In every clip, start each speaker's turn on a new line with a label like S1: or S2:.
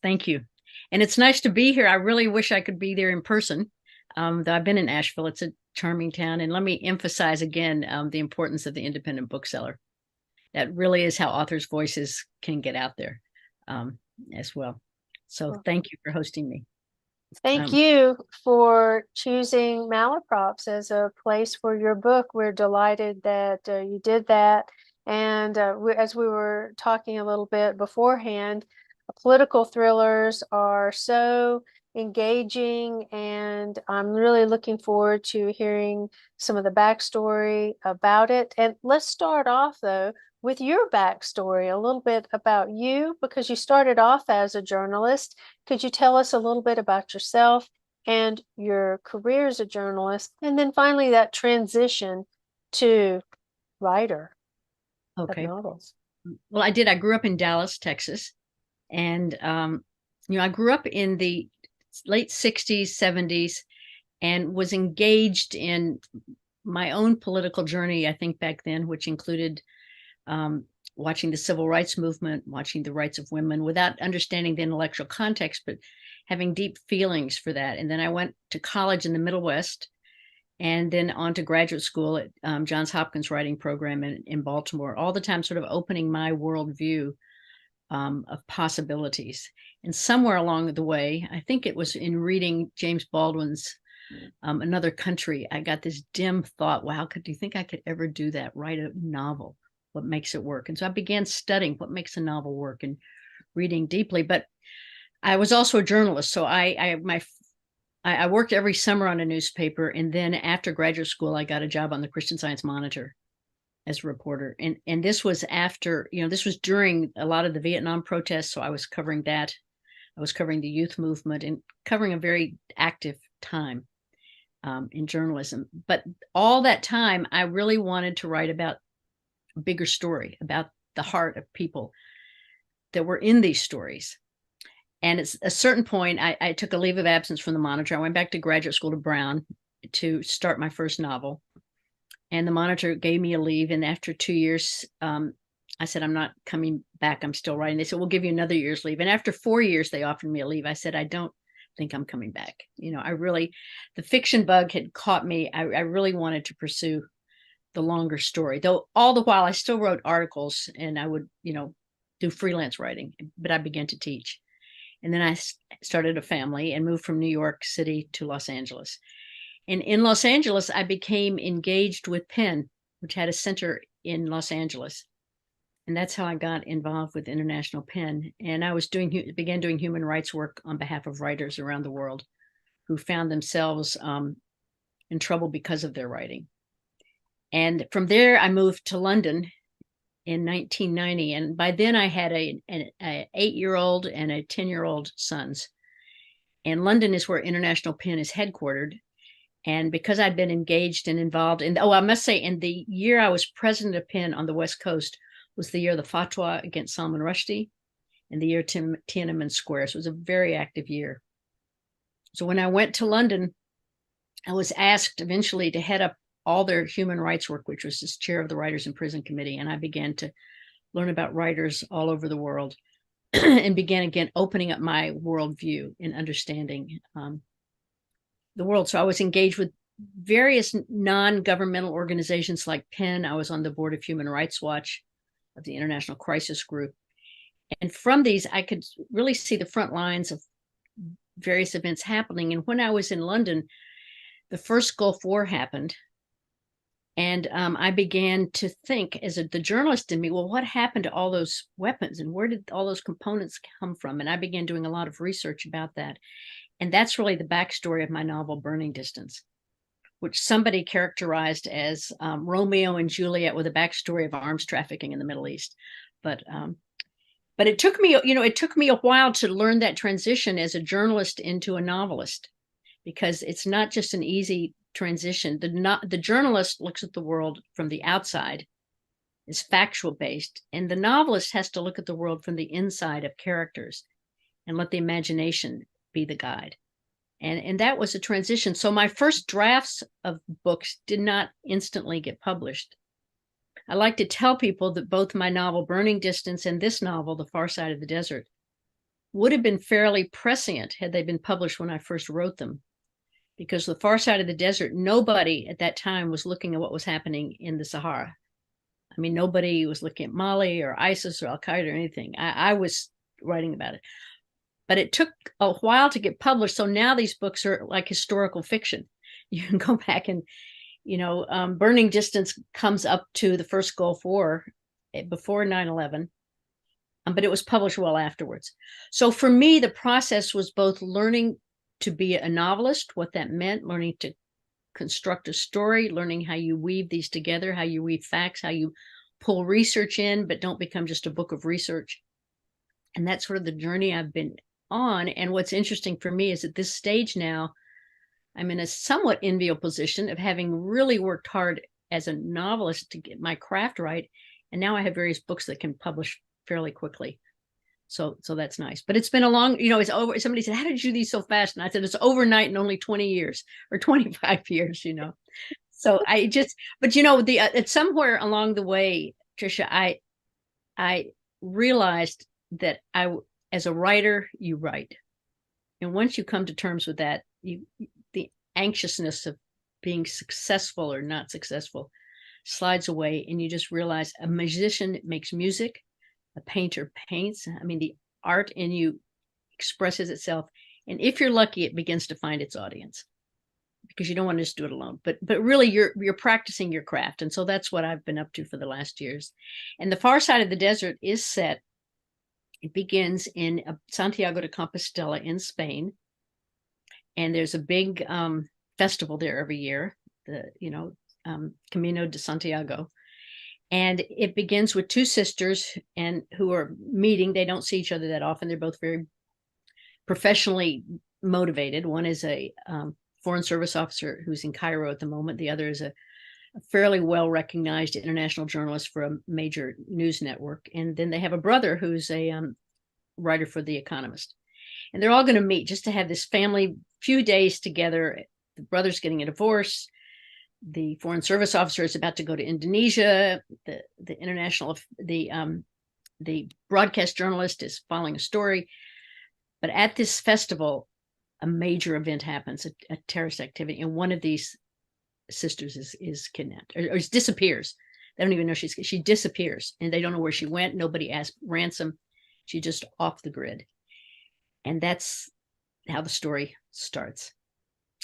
S1: Thank you. And it's nice to be here. I really wish I could be there in person. Though I've been in Asheville. It's a charming town. And let me emphasize again the importance of the independent bookseller. That really is how authors' voices can get out there um, as well. So
S2: Well,
S1: thank you for hosting me.
S2: thank
S1: Um,
S2: you for choosing Malaprops as a place for your book. We're delighted that you did that. And as we were talking a little bit beforehand, political thrillers are so engaging, and I'm really looking forward to hearing some of the backstory about it. And let's start off, though, with your backstory, a little bit about you, because you started off as a journalist. Could you tell us a little bit about yourself and your career as a journalist, and then finally that transition to writer of
S1: okay.
S2: novels?
S1: Well, I did. I grew up in Dallas, Texas. And, I grew up in the late 60s, 70s, and was engaged in my own political journey, I think back then, which included um, watching the civil rights movement, watching the rights of women without understanding the intellectual context, but having deep feelings for that. And then I went to college in the Middle West and then on to graduate school at Johns Hopkins writing program in Baltimore, all the time sort of opening my worldview of possibilities. And somewhere along the way, I think it was in reading James Baldwin's Another Country, I got this dim thought, wow, do you think I could ever do that? Write a novel? What makes it work? And so I began studying what makes a novel work and reading deeply. But I was also a journalist. So I worked every summer on a newspaper. And then after graduate school, I got a job on the Christian Science Monitor as a reporter. And this was after, this was during a lot of the Vietnam protests. So I was covering that. I was covering the youth movement and covering a very active time in journalism. But all that time, I really wanted to write about a bigger story, about the heart of people that were in these stories. And at a certain point, I took a leave of absence from the Monitor. I went back to graduate school to Brown to start my first novel. And the Monitor gave me a leave. And after 2 years, I said, I'm not coming back. I'm still writing. They said, we'll give you another year's leave. And after 4 years, they offered me a leave. I said, I don't think I'm coming back. The fiction bug had caught me. I really wanted to pursue the longer story, though all the while I still wrote articles and I would, do freelance writing, but I began to teach. And then I started a family and moved from New York City to Los Angeles. And in Los Angeles, I became engaged with Penn, which had a center in Los Angeles. And that's how I got involved with International Pen. And I began doing human rights work on behalf of writers around the world who found themselves in trouble because of their writing. And from there, I moved to London in 1990. And by then, I had an 8-year-old and a 10-year-old sons. And London is where International Pen is headquartered. And because I'd been engaged and involved I must say, in the year I was president of Penn on the West Coast was the year of the fatwa against Salman Rushdie and the year Tiananmen Square. So it was a very active year. So when I went to London, I was asked eventually to head up all their human rights work, which was as chair of the Writers in Prison Committee. And I began to learn about writers all over the world and began again opening up my worldview and understanding the world. So I was engaged with various non-governmental organizations like Penn. I was on the board of Human Rights Watch, of the International Crisis Group. And from these, I could really see the front lines of various events happening. And when I was in London, the first Gulf War happened. And I began to think, the journalist in me, well, what happened to all those weapons and where did all those components come from? And I began doing a lot of research about that. And that's really the backstory of my novel, Burning Distance, which somebody characterized as Romeo and Juliet with a backstory of arms trafficking in the Middle East. But it took me, it took me a while to learn that transition as a journalist into a novelist, because it's not just an easy transition. The journalist looks at the world from the outside, is factual based, and the novelist has to look at the world from the inside of characters and let the imagination be the guide. And that was a transition. So my first drafts of books did not instantly get published. I like to tell people that both my novel, Burning Distance, and this novel, The Far Side of the Desert, would have been fairly prescient had they been published when I first wrote them. Because the far side of the desert, nobody at that time was looking at what was happening in the Sahara. I mean, nobody was looking at Mali or ISIS or Al Qaeda or anything. I was writing about it. But it took a while to get published. So now these books are like historical fiction. You can go back and, Burning Distance comes up to the first Gulf War before 9/11, but it was published well afterwards. So for me, the process was both learning to be a novelist, what that meant, learning to construct a story, learning how you weave these together, how you weave facts, how you pull research in, but don't become just a book of research. And that's sort of the journey I've been on. And what's interesting for me is at this stage now, I'm in a somewhat enviable position of having really worked hard as a novelist to get my craft right. And now I have various books that can publish fairly quickly. So that's nice. But it's been a long, it's over. Somebody said, how did you do these so fast? And I said, it's overnight in only 20 years or 25 years, So at somewhere along the way, Tricia, I realized that as a writer, you write. And once you come to terms with that, the anxiousness of being successful or not successful slides away, and you just realize a musician makes music, a painter paints. I mean, the art in you expresses itself. And if you're lucky, it begins to find its audience, because you don't want to just do it alone. But really, you're practicing your craft. And so that's what I've been up to for the last years. And The Far Side of the Desert is set. It begins in Santiago de Compostela in Spain. And there's a big festival there every year, the Camino de Santiago. And it begins with two sisters who are meeting. They don't see each other that often. They're both very professionally motivated. One is a foreign service officer who's in Cairo at the moment. The other is a fairly well-recognized international journalist for a major news network. And then they have a brother who's a writer for The Economist. And they're all going to meet just to have this family few days together. The brother's getting a divorce. The foreign service officer is about to go to Indonesia. The broadcast journalist is following a story. But at this festival, a major event happens, a terrorist activity, and one of these sisters is kidnapped or disappears. They don't even know she disappears, and they don't know where she went. Nobody asked ransom. She's just off the grid. And that's how the story starts.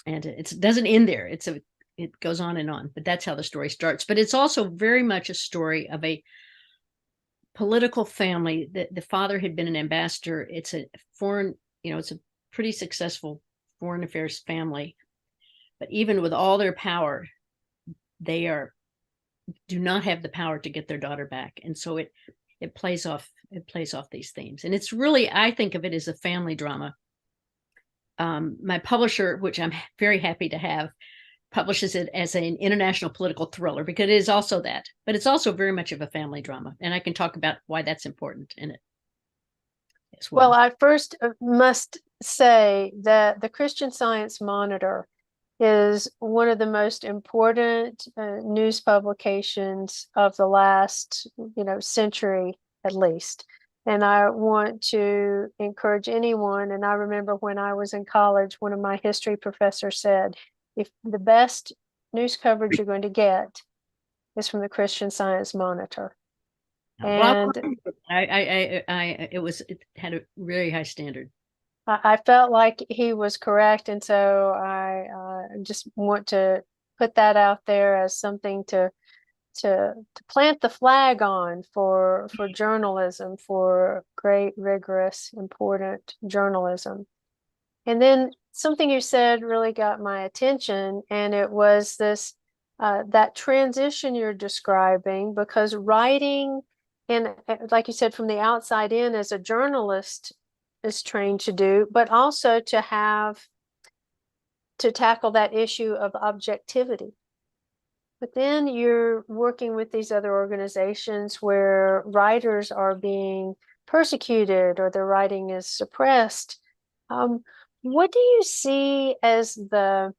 S1: And it doesn't end there. It goes on and on, but that's how the story starts. But it's also very much a story of a political family. The father had been an ambassador. It's a foreign, it's a pretty successful foreign affairs family. But even with all their power, they do not have the power to get their daughter back. And so it plays off these themes. And it's really, I think of it as a family drama. My publisher, which I'm very happy to have, publishes it as an international political thriller, because it is also that, but it's also very much of a family drama. And I can talk about why that's important in it as well.
S2: Well, I first must say that the Christian Science Monitor is one of the most important news publications of the last, century at least. And I want to encourage anyone. And I remember when I was in college, one of my history professors said, if the best news coverage you're going to get is from the Christian Science Monitor. And
S1: it had a really high standard.
S2: I felt like he was correct. And so I just want to put that out there as something to plant the flag on for journalism, for great, rigorous, important journalism. And then something you said really got my attention, and it was this that transition you're describing, because writing, and like you said, from the outside in as a journalist is trained to do, but also to tackle that issue of objectivity. But then you're working with these other organizations where writers are being persecuted or their writing is suppressed. What do you see as that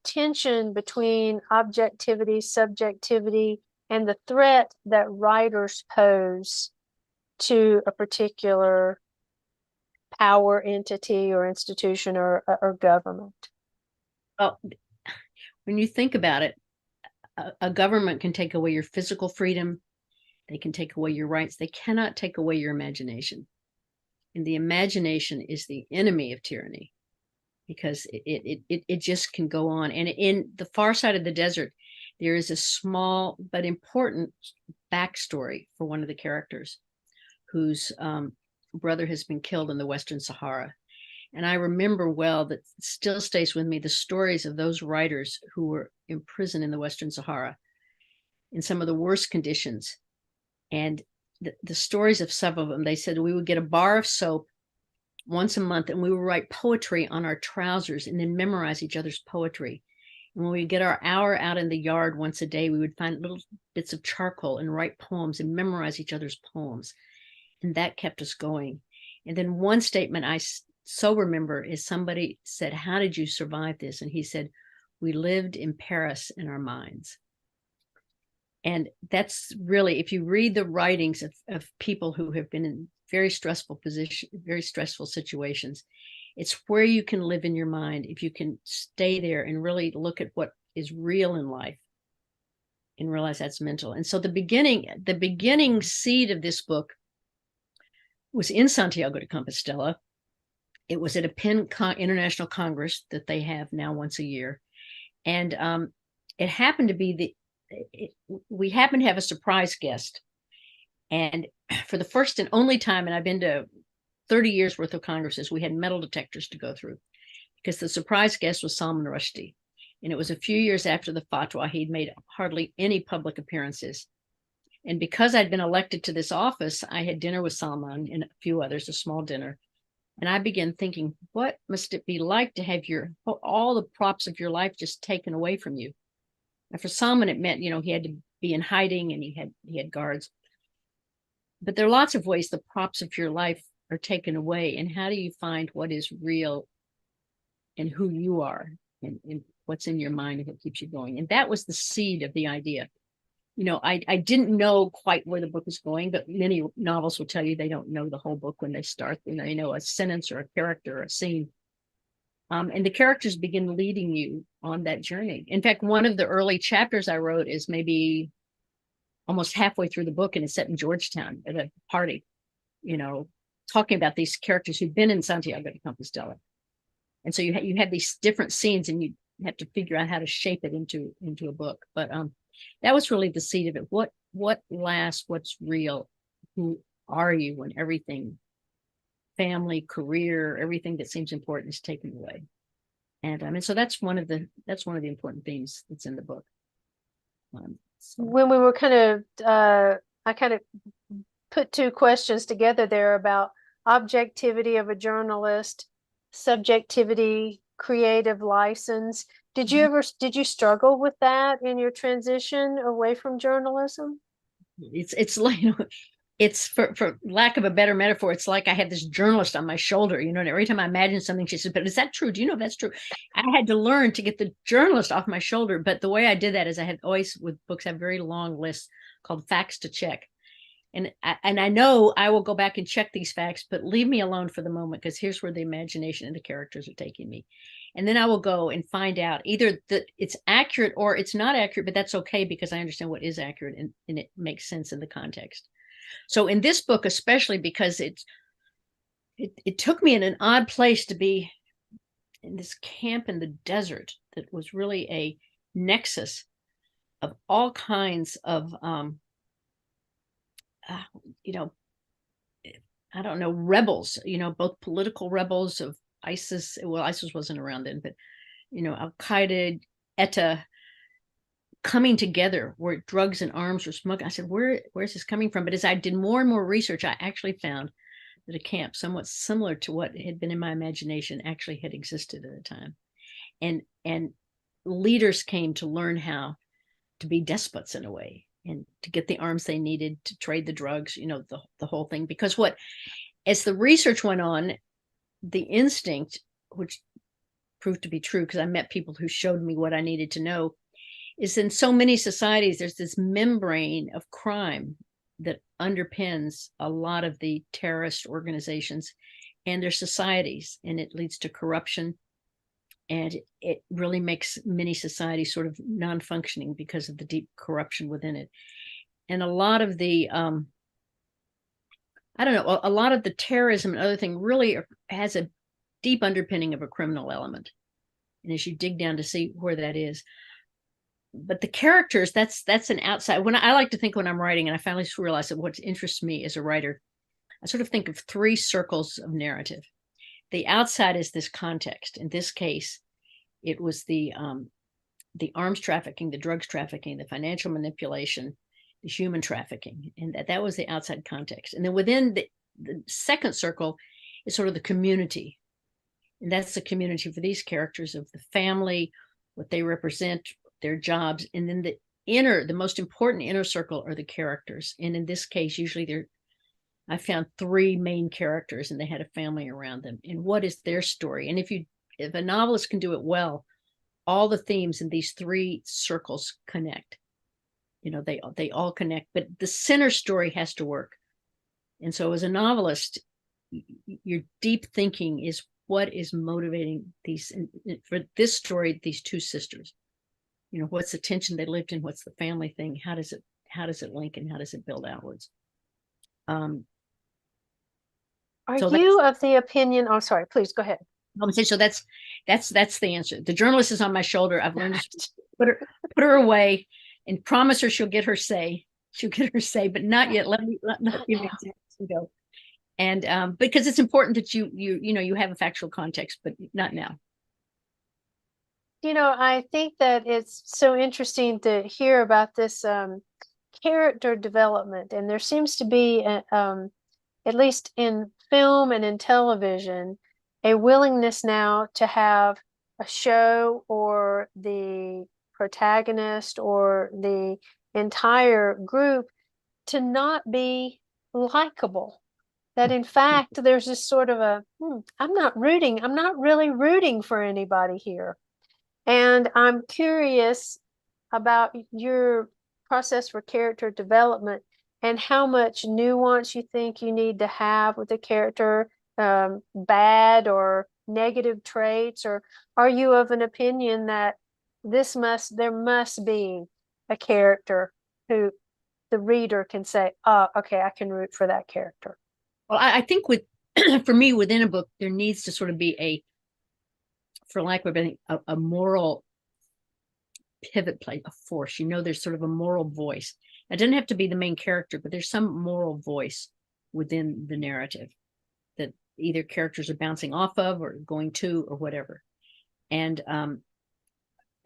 S2: tension between objectivity, subjectivity, and the threat that writers pose to a particular power entity or institution or government.
S1: Well, when you think about it, a government can take away your physical freedom. They can take away your rights. They cannot take away your imagination. And the imagination is the enemy of tyranny, because it just can go on. And in The Far Side of the Desert, there is a small but important backstory for one of the characters whose brother has been killed in the Western Sahara. And I remember well, that still stays with me, the stories of those writers who were imprisoned in the Western Sahara in some of the worst conditions. And the stories of some of them, they said we would get a bar of soap once a month and we would write poetry on our trousers and then memorize each other's poetry. And when we get our hour out in the yard once a day, we would find little bits of charcoal and write poems and memorize each other's poems. And that kept us going. And then one statement I so remember is somebody said, "How did you survive this?" And he said, "We lived in Paris in our minds." And that's really, if you read the writings of people who have been in very stressful situations, it's where you can live in your mind. If you can stay there and really look at what is real in life and realize that's mental. And so the beginning seed of this book was in Santiago de Compostela. It was at a PEN International Congress that they have now once a year. And it happened to be we happened to have a surprise guest. And for the first and only time, and I've been to 30 years worth of congresses, we had metal detectors to go through, because the surprise guest was Salman Rushdie. And it was a few years after the fatwa. He'd made hardly any public appearances. And because I'd been elected to this office, I had dinner with Salman and a few others, a small dinner. And I began thinking, what must it be like to have all the props of your life just taken away from you? And for Salman, it meant, he had to be in hiding and he had guards. But there are lots of ways the props of your life are taken away. And how do you find what is real and who you are and what's in your mind and what keeps you going? And that was the seed of the idea. I didn't know quite where the book was going, but many novels will tell you they don't know the whole book when they start. They know a sentence or a character or a scene. And the characters begin leading you on that journey. In fact, one of the early chapters I wrote is maybe almost halfway through the book, and it's set in Georgetown at a party, talking about these characters who've been in Santiago de Compostela. And so you have these different scenes, and you have to figure out how to shape it into a book. But that was really the seed of it. What lasts? What's real? Who are you when everything, family, career, everything that seems important is taken away? And so that's one of the important themes that's in the book.
S2: When we were I kind of put two questions together there about objectivity of a journalist, subjectivity, creative license. Did you struggle with that in your transition away from journalism?
S1: It's like, it's for lack of a better metaphor, it's like I had this journalist on my shoulder, and every time I imagine something, she said, "But is that true? Do you know if that's true?" I had to learn to get the journalist off my shoulder. But the way I did that is I had always, with books, have very long lists called facts to check. And I know I will go back and check these facts, but leave me alone for the moment, because here's where the imagination and the characters are taking me. And then I will go and find out either that it's accurate or it's not accurate, but that's okay, because I understand what is accurate and it makes sense in the context. So in this book, especially because it took me in an odd place to be in this camp in the desert that was really a nexus of all kinds of, I don't know, rebels, both political rebels of ISIS. Well, ISIS wasn't around then, but, Al-Qaeda, ETA, coming together where drugs and arms were smuggled. I said, where's this coming from? But as I did more and more research, I actually found that a camp somewhat similar to what had been in my imagination actually had existed at the time. And leaders came to learn how to be despots in a way, and to get the arms they needed to trade the drugs, the whole thing. Because as the research went on, the instinct, which proved to be true because I met people who showed me what I needed to know, is in so many societies, there's this membrane of crime that underpins a lot of the terrorist organizations. and their societies, and it leads to corruption, and it really makes many societies sort of non-functioning because of the deep corruption within it. And a lot of the I don't know, a lot of the terrorism and other thing really has a deep underpinning of a criminal element. And as you dig down to see where that is, but the characters, that's an outside. When I like to think, when I'm writing, and I finally realized that what interests me as a writer, I sort of think of three circles of narrative. The outside is this context. In this case, it was the arms trafficking, the drugs trafficking, the financial manipulation, the human trafficking, and that was the outside context. And then within the second circle is sort of the community, and that's the community for these characters of the family, what they represent, their jobs, and then the most important inner circle are the characters. And in this case, usually I found three main characters, and they had a family around them. And what is their story? And if a novelist can do it well, all the themes in these three circles connect. They all connect, but the center story has to work. And so as a novelist, your deep thinking is what is motivating for this story, these two sisters. What's the tension they lived in? What's the family thing? How does it link, and how does it build outwards?
S2: Are you of the opinion? Oh, sorry, please go ahead.
S1: So that's the answer. The journalist is on my shoulder. I've learned to put her away and promise her she'll get her say. She'll get her say, but not yet. Let me give examples go. And because it's important that you have a factual context, but not now.
S2: I think that it's so interesting to hear about this character development, and there seems to be, at least in film and in television, a willingness now to have a show or the protagonist or the entire group to not be likable. That in fact, there's this sort of I'm not really rooting for anybody here. And I'm curious about your process for character development and how much nuance you think you need to have with a character, bad or negative traits, or are you of an opinion that there must be a character who the reader can say, oh, okay, I can root for that character?
S1: Well, I think for me, within a book, there needs to sort of be for lack of a moral pivot plate, a force. There's sort of a moral voice. It doesn't have to be the main character, but there's some moral voice within the narrative that either characters are bouncing off of or going to or whatever. And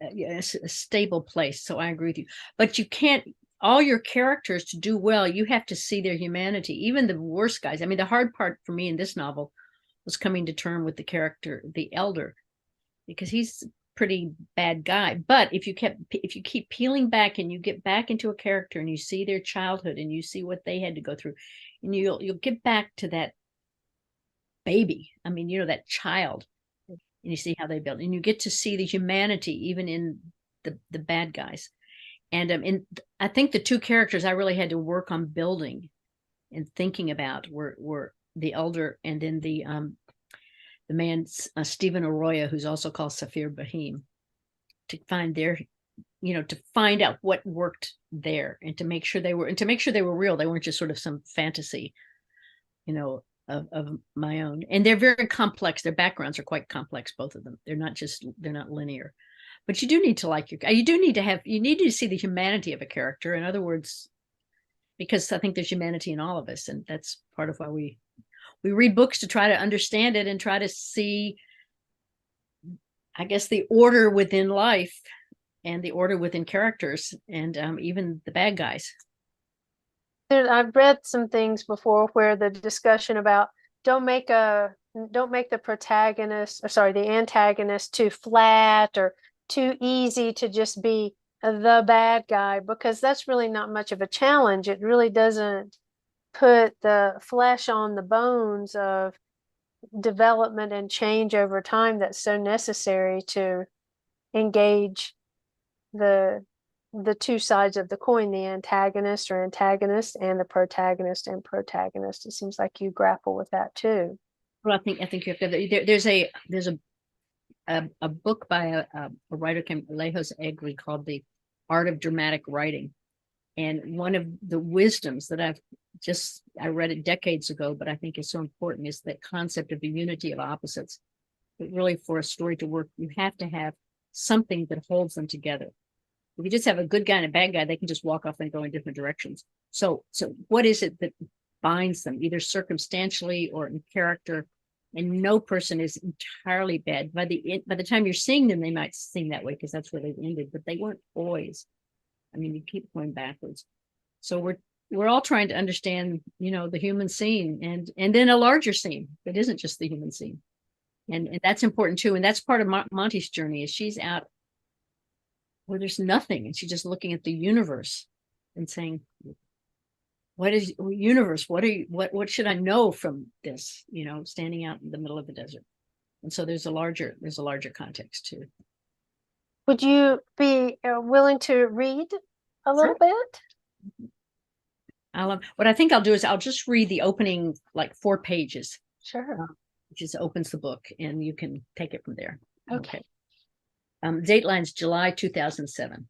S1: it's a stable place. So I agree with you. But you can't, all your characters, to do well, you have to see their humanity, even the worst guys. I mean, the hard part for me in this novel was coming to term with the character, the elder, because he's a pretty bad guy. But if you keep peeling back and you get back into a character and you see their childhood and you see what they had to go through, and you'll get back to that baby. I mean, that child, and you see how they build, and you get to see the humanity even in the bad guys. And I think the two characters I really had to work on building and thinking about were the elder, and then the man, Stephen Arroyo, who's also called Safir Bahim, to find to find out what worked there, and to make sure they were real. They weren't just sort of some fantasy, of my own. And they're very complex. Their backgrounds are quite complex, both of them. They're not linear. But you do need to you need to see the humanity of a character. In other words, because I think there's humanity in all of us, and that's part of why we read books, to try to understand it and try to see, I guess, the order within life and the order within characters, and even the bad guys.
S2: I've read some things before where the discussion about don't make the antagonist too flat or too easy to just be the bad guy, because that's really not much of a challenge. It really doesn't put the flesh on the bones of development and change over time that's so necessary to engage the two sides of the coin, the antagonist and the protagonist. It seems like you grapple with that too.
S1: Well, I think you have to. There's a book by a writer named Lejos Egri called The Art of Dramatic Writing, and one of the wisdoms that I read it decades ago, but I think is so important is that concept of the unity of opposites. But really, for a story to work, you have to have something that holds them together. If you just have a good guy and a bad guy, they can just walk off and go in different directions. So what is it that binds them, either circumstantially or in character? And no person is entirely bad. By the time you're seeing them, they might seem that way because that's where they've ended, but they weren't always. I mean, you keep going backwards. So we're all trying to understand, the human scene and then a larger scene that isn't just the human scene. And that's important too. And that's part of Monty's journey is she's out where there's nothing. And she's just looking at the universe and saying, what is universe? What should I know from this, standing out in the middle of the desert? And so there's a larger context too.
S2: Would you be willing to read a little bit?
S1: What I think I'll do is I'll just read the opening, like 4 pages.
S2: Sure.
S1: Which just opens the book and you can take it from there.
S2: Okay.
S1: Dateline's July 2007.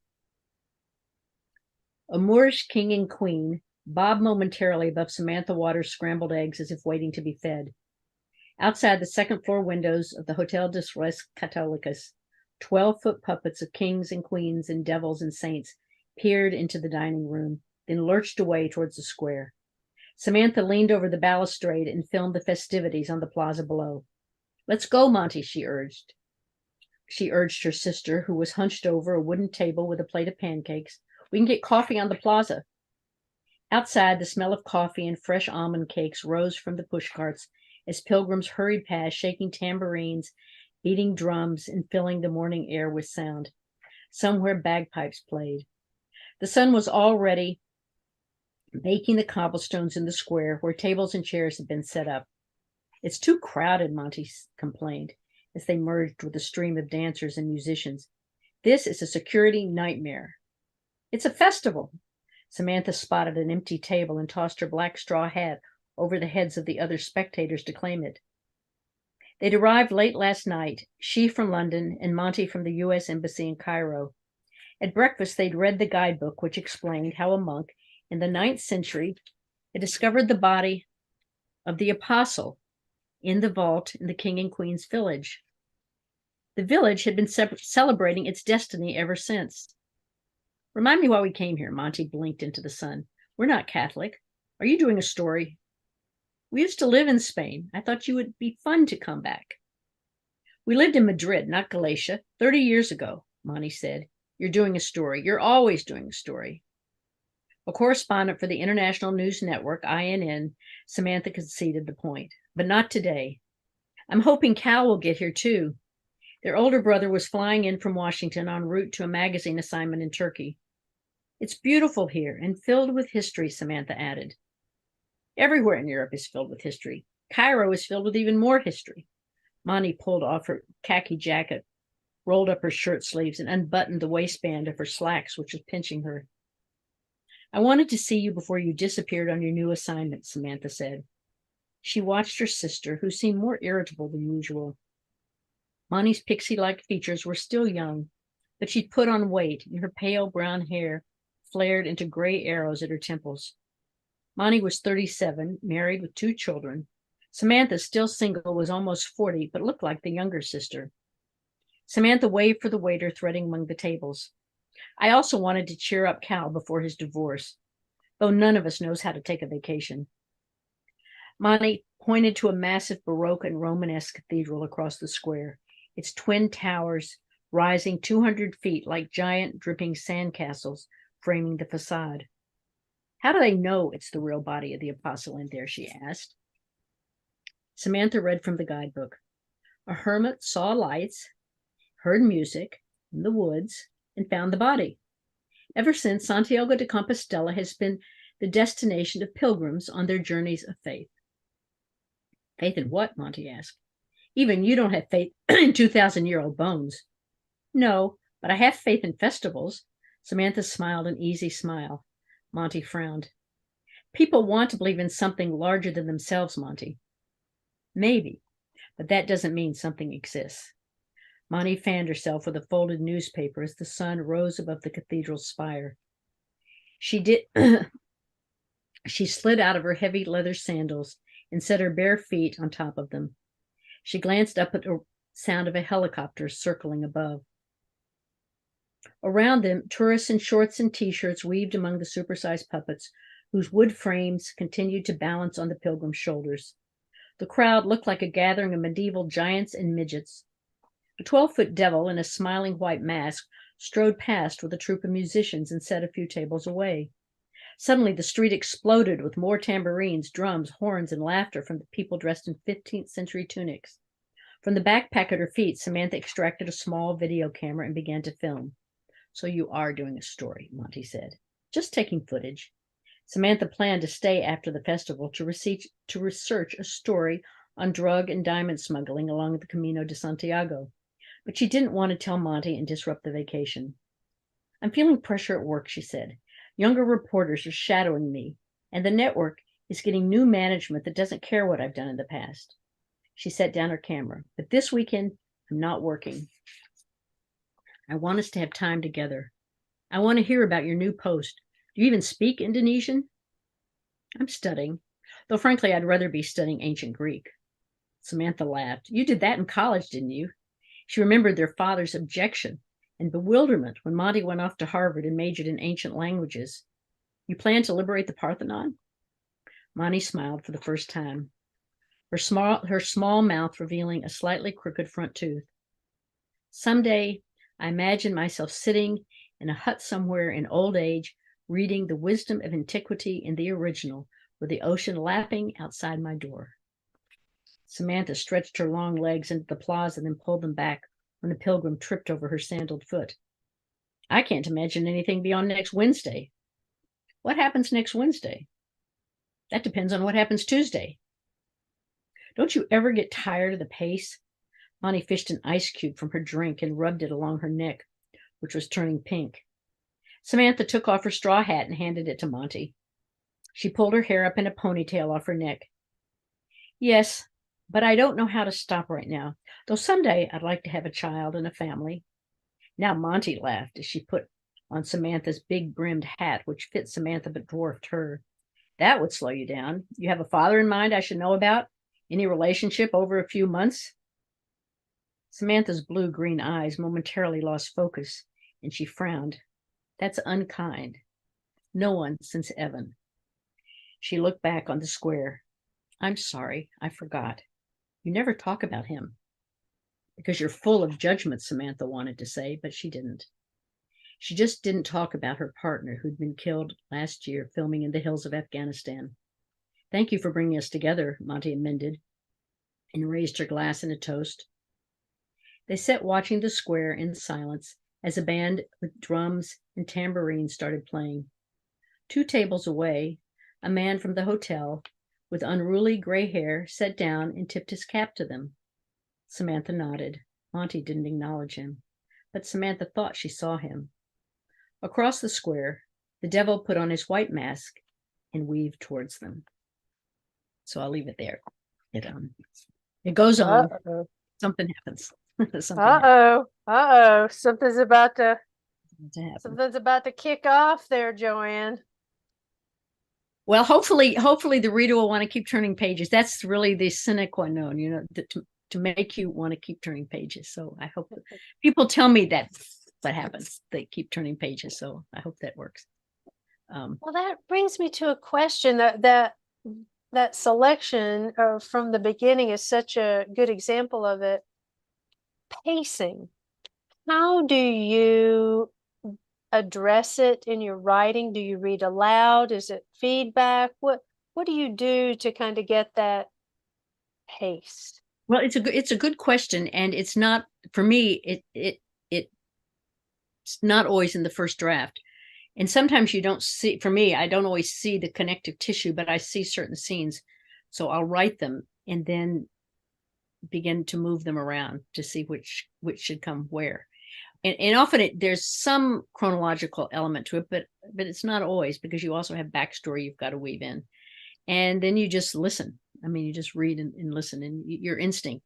S1: A Moorish king and queen bob momentarily above Samantha Waters' scrambled eggs as if waiting to be fed. Outside the second-floor windows of the Hotel des Restes Catholiques, 12-foot puppets of kings and queens and devils and saints peered into the dining room, then lurched away towards the square. Samantha leaned over the balustrade and filmed the festivities on the plaza below. Let's go, Monty, she urged. She urged her sister, who was hunched over a wooden table with a plate of pancakes. We can get coffee on the plaza. Outside, the smell of coffee and fresh almond cakes rose from the pushcarts as pilgrims hurried past, shaking tambourines, beating drums, and filling the morning air with sound. Somewhere bagpipes played. The sun was already baking the cobblestones in the square where tables and chairs had been set up. It's too crowded, Monty complained as they merged with a stream of dancers and musicians. This is a security nightmare. It's a festival. Samantha spotted an empty table and tossed her black straw hat over the heads of the other spectators to claim it. They'd arrived late last night, she from London and Monty from the U.S. Embassy in Cairo. At breakfast, they'd read the guidebook, which explained how a monk in the 9th century had discovered the body of the apostle in the vault in the King and Queen's village. The village had been celebrating its destiny ever since. Remind me why we came here, Monty blinked into the sun. We're not Catholic. Are you doing a story? We used to live in Spain. I thought you would be fun to come back. We lived in Madrid, not Galicia, 30 years ago, Monty said. You're doing a story. You're always doing a story. A correspondent for the International News Network, INN, Samantha conceded the point. But not today. I'm hoping Cal will get here too. Their older brother was flying in from Washington en route to a magazine assignment in Turkey. It's beautiful here and filled with history, Samantha added. Everywhere in Europe is filled with history. Cairo is filled with even more history. Monty pulled off her khaki jacket, rolled up her shirt sleeves, and unbuttoned the waistband of her slacks, which was pinching her. I wanted to see you before you disappeared on your new assignment, Samantha said. She watched her sister, who seemed more irritable than usual. Monty's pixie-like features were still young, but she'd put on weight, and her pale brown hair flared into gray arrows at her temples. Monty was 37, married with 2 children. Samantha, still single, was almost 40, but looked like the younger sister. Samantha waved for the waiter threading among the tables. I also wanted to cheer up Cal before his divorce, though none of us knows how to take a vacation. Monty pointed to a massive Baroque and Romanesque cathedral across the square, its twin towers rising 200 feet like giant dripping sandcastles framing the facade. How do they know it's the real body of the apostle in there, she asked. Samantha read from the guidebook. A hermit saw lights, heard music in the woods, and found the body. Ever since, Santiago de Compostela has been the destination of pilgrims on their journeys of faith. Faith in what? Monty asked. Even you don't have faith in 2,000-year-old bones. No, but I have faith in festivals. Samantha smiled an easy smile. Monty frowned. People want to believe in something larger than themselves, Monty. Maybe, but that doesn't mean something exists. Monty fanned herself with a folded newspaper as the sun rose above the cathedral's spire. She slid out of her heavy leather sandals and set her bare feet on top of them. She glanced up at the sound of a helicopter circling above. Around them, tourists in shorts and t-shirts weaved among the supersized puppets, whose wood frames continued to balance on the pilgrims' shoulders. The crowd looked like a gathering of medieval giants and midgets. A 12-foot devil in a smiling white mask strode past with a troupe of musicians and sat a few tables away. Suddenly, the street exploded with more tambourines, drums, horns, and laughter from the people dressed in 15th century tunics. From the backpack at her feet, Samantha extracted a small video camera and began to film. "So you are doing a story," Monty said. "Just taking footage." Samantha planned to stay after the festival to research a story on drug and diamond smuggling along the Camino de Santiago, but she didn't want to tell Monty and disrupt the vacation. "I'm feeling pressure at work," she said. "Younger reporters are shadowing me, and the network is getting new management that doesn't care what I've done in the past." She set down her camera. "But this weekend, I'm not working. I want us to have time together. I want to hear about your new post. Do you even speak Indonesian?" "I'm studying, though frankly, I'd rather be studying ancient Greek." Samantha laughed. "You did that in college, didn't you?" She remembered their father's objection and bewilderment when Monty went off to Harvard and majored in ancient languages. "You plan to liberate the Parthenon?" Monty smiled for the first time, her small mouth revealing a slightly crooked front tooth. "Someday, I imagine myself sitting in a hut somewhere in old age, reading the wisdom of antiquity in the original, with the ocean lapping outside my door." Samantha stretched her long legs into the plaza and then pulled them back when a pilgrim tripped over her sandaled foot. "I can't imagine anything beyond next Wednesday." "What happens next Wednesday?" "That depends on what happens Tuesday." "Don't you ever get tired of the pace?" Monty fished an ice cube from her drink and rubbed it along her neck, which was turning pink. Samantha took off her straw hat and handed it to Monty. She pulled her hair up in a ponytail off her neck. "Yes, but I don't know how to stop right now, though someday I'd like to have a child and a family." Now Monty laughed as she put on Samantha's big brimmed hat, which fit Samantha but dwarfed her. "That would slow you down. You have a father in mind I should know about? Any relationship over a few months?" Samantha's blue-green eyes momentarily lost focus, and she frowned. "That's unkind. No one since Evan." She looked back on the square. "I'm sorry, I forgot. You never talk about him." "Because you're full of judgment," Samantha wanted to say, but she didn't. She just didn't talk about her partner who'd been killed last year filming in the hills of Afghanistan. "Thank you for bringing us together," Monty amended, and raised her glass in a toast. They sat watching the square in silence as a band with drums and tambourines started playing. 2 tables away, a man from the hotel with unruly gray hair sat down and tipped his cap to them. Samantha nodded. Monty didn't acknowledge him, but Samantha thought she saw him. Across the square, the devil put on his white mask and weaved towards them. So I'll leave it there. It goes on.
S2: Uh-oh.
S1: Something happens.
S2: Uh-oh. Something's about to
S1: happen.
S2: Something's about to kick off there, Joanne.
S1: Well, hopefully the reader will want to keep turning pages. That's really the sine qua non, to make you want to keep turning pages. So I hope people tell me that's what happens. They keep turning pages. So I hope that works.
S2: Well, that brings me to a question that selection from the beginning is such a good example of it. Pacing. How do you address it in your writing? Do you read aloud? Is it feedback? What do you do to kind of get that pace?
S1: Well, it's a good question, and it's not for me. It's not always in the first draft, and sometimes you don't see. For me, I don't always see the connective tissue, but I see certain scenes, so I'll write them and then begin to move them around to see which should come where. And often there's some chronological element to it, but it's not always, because you also have backstory you've got to weave in. And then you just listen. I mean, you just read and listen, and your instinct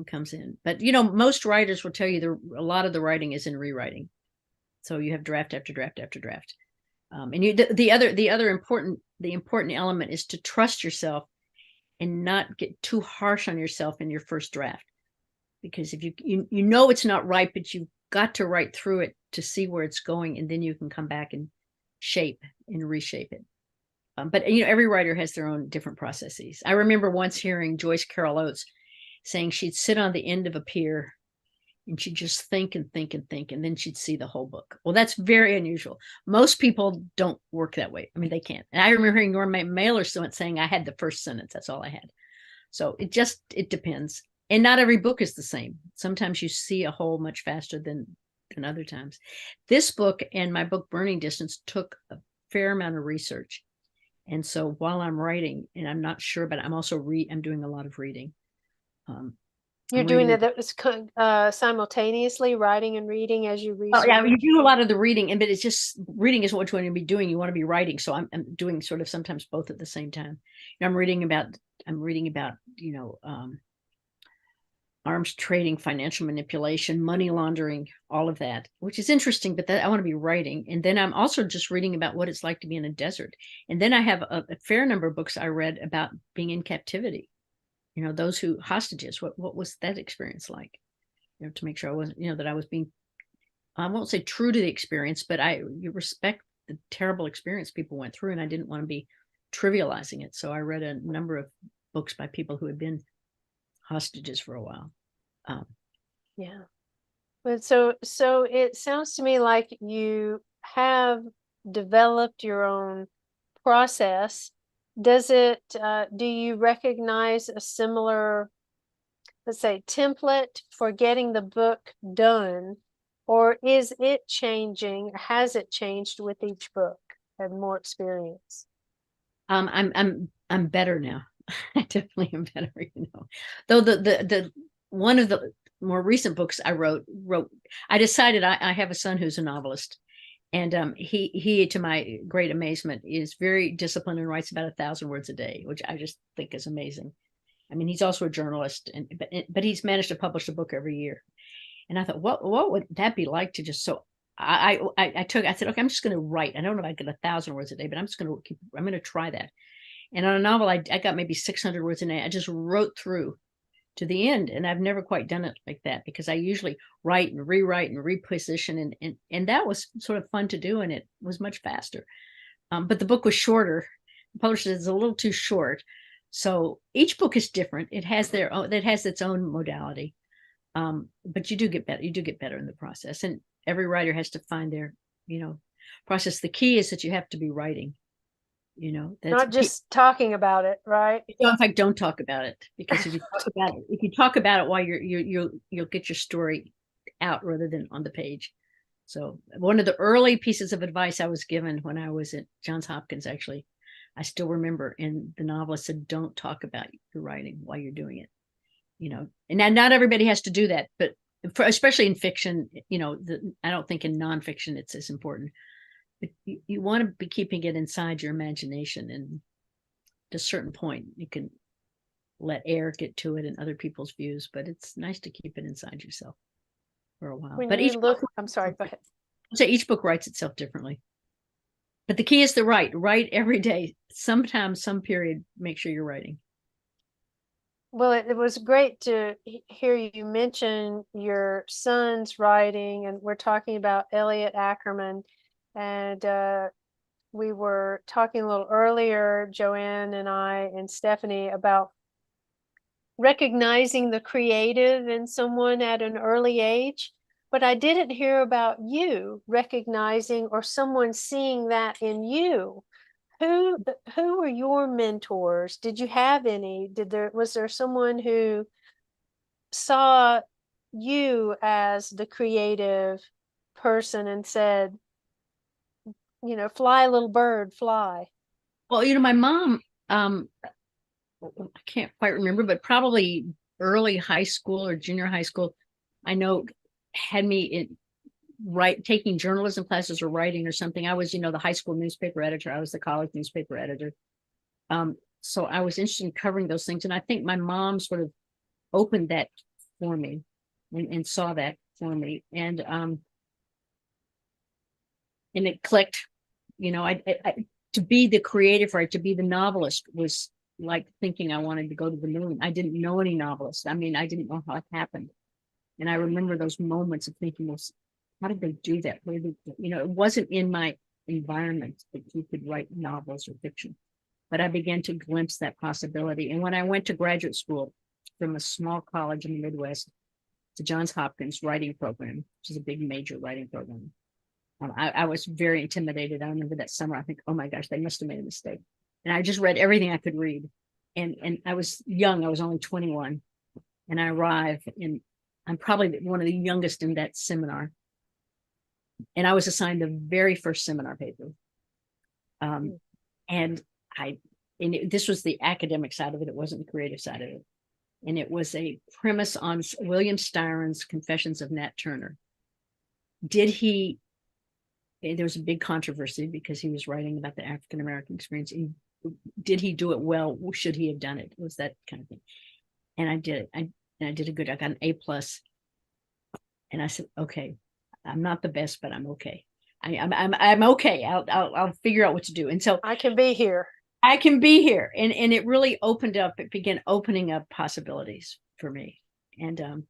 S1: comes in. But most writers will tell you a lot of the writing is in rewriting. So you have draft after draft after draft. And the other important element is to trust yourself and not get too harsh on yourself in your first draft. Because if you it's not right, but you've got to write through it to see where it's going, and then you can come back and shape and reshape it. But every writer has their own different processes. I remember once hearing Joyce Carol Oates saying she'd sit on the end of a pier and she'd just think and think and think, and then she'd see the whole book. Well, that's very unusual. Most people don't work that way. I mean, they can't. And I remember hearing Norma Mailer saying, I had the first sentence. That's all I had. So it depends. And not every book is the same. Sometimes you see a whole much faster than other times. This book and my book, Burning Distance, took a fair amount of research. And so while I'm writing, and I'm not sure, but I'm also I'm doing a lot of reading.
S2: You're doing it simultaneously, writing and reading as you research?
S1: Oh, yeah, you do a lot of the reading, but it's just reading is what you want to be doing. You want to be writing. So I'm doing sort of sometimes both at the same time. I'm reading about arms trading, financial manipulation, money laundering, all of that, which is interesting, but that I want to be writing. And then I'm also just reading about what it's like to be in a desert. And then I have a fair number of books I read about being in captivity. Those who hostages, what was that experience like? To make sure I wasn't, that I was being, I won't say true to the experience, but you respect the terrible experience people went through, and I didn't want to be trivializing it. So I read a number of books by people who had been hostages for a while.
S2: Yeah. But so it sounds to me like you have developed your own process. Do you recognize a similar, let's say, template for getting the book done, or is it changing? Has it changed with each book and more experience?
S1: I'm better now. I definitely am better, Though the one of the more recent books I wrote, I decided I have a son who's a novelist, and he, to my great amazement, is very disciplined and writes about 1,000 words a day, which I just think is amazing. I mean, he's also a journalist, but he's managed to publish a book every year. And I thought, what would that be like to just so I said, okay, I'm just going to write. I don't know if I get 1,000 words a day, but I'm going to try that. And on a novel, I got maybe 600 words a day. I just wrote through to the end, and I've never quite done it like that, because I usually write and rewrite and reposition, and that was sort of fun to do, and it was much faster. But the book was shorter. The publisher said it's a little too short. So each book is different. It has its own modality. But you do get better. You do get better in the process, and every writer has to find their, process. The key is that you have to be writing. That's
S2: not just talking about it, right?
S1: In fact, don't talk about it, because if you talk about it while you'll get your story out rather than on the page. So one of the early pieces of advice I was given when I was at Johns Hopkins, actually, I still remember, and the novelist said, don't talk about your writing while you're doing it. And not everybody has to do that, but especially in fiction, I don't think in nonfiction it's as important. But you want to be keeping it inside your imagination, and at a certain point you can let air get to it and other people's views, but it's nice to keep it inside yourself for a while.
S2: I'm sorry, go ahead.
S1: So each book writes itself differently, but the key is to write every day. Sometimes, some period, make sure you're writing.
S2: Well, it was great to hear you mention your son's writing, and we're talking about Elliot Ackerman. And we were talking a little earlier, Joanne and I and Stephanie, about recognizing the creative in someone at an early age. But I didn't hear about you recognizing or someone seeing that in you. Who were your mentors? Did you have any? Was there someone who saw you as the creative person and said, fly, little bird, fly?
S1: Well, my mom, I can't quite remember, but probably early high school or junior high school, I know, had me taking journalism classes or writing or something. I was, the high school newspaper editor. I was the college newspaper editor. So I was interested in covering those things. And I think my mom sort of opened that for me and saw that for me. And it clicked, to be the creative, right, to be the novelist was like thinking I wanted to go to the moon. I didn't know any novelists. I mean, I didn't know how it happened. And I remember those moments of thinking, well, how did they do that? Where did, it wasn't in my environment that you could write novels or fiction. But I began to glimpse that possibility. And when I went to graduate school from a small college in the Midwest to Johns Hopkins writing program, which is a big major writing program, I was very intimidated. I remember that summer, I think, oh my gosh, they must have made a mistake. And I just read everything I could read. And I was young, I was only 21. And I arrived, and I'm probably one of the youngest in that seminar. And I was assigned the very first seminar paper. And this was the academic side of it. It wasn't the creative side of it. And it was a premise on William Styron's Confessions of Nat Turner. There was a big controversy because he was writing about the African-American experience. Did he do it well? Should he have done it? It was that kind of thing. And I did it. I did a good, I got an A+. And I said, okay, I'm not the best, but I'm okay. I'm okay. I'll figure out what to do. And so
S2: I can be here.
S1: I can be here. And it really it began opening up possibilities for me. And, and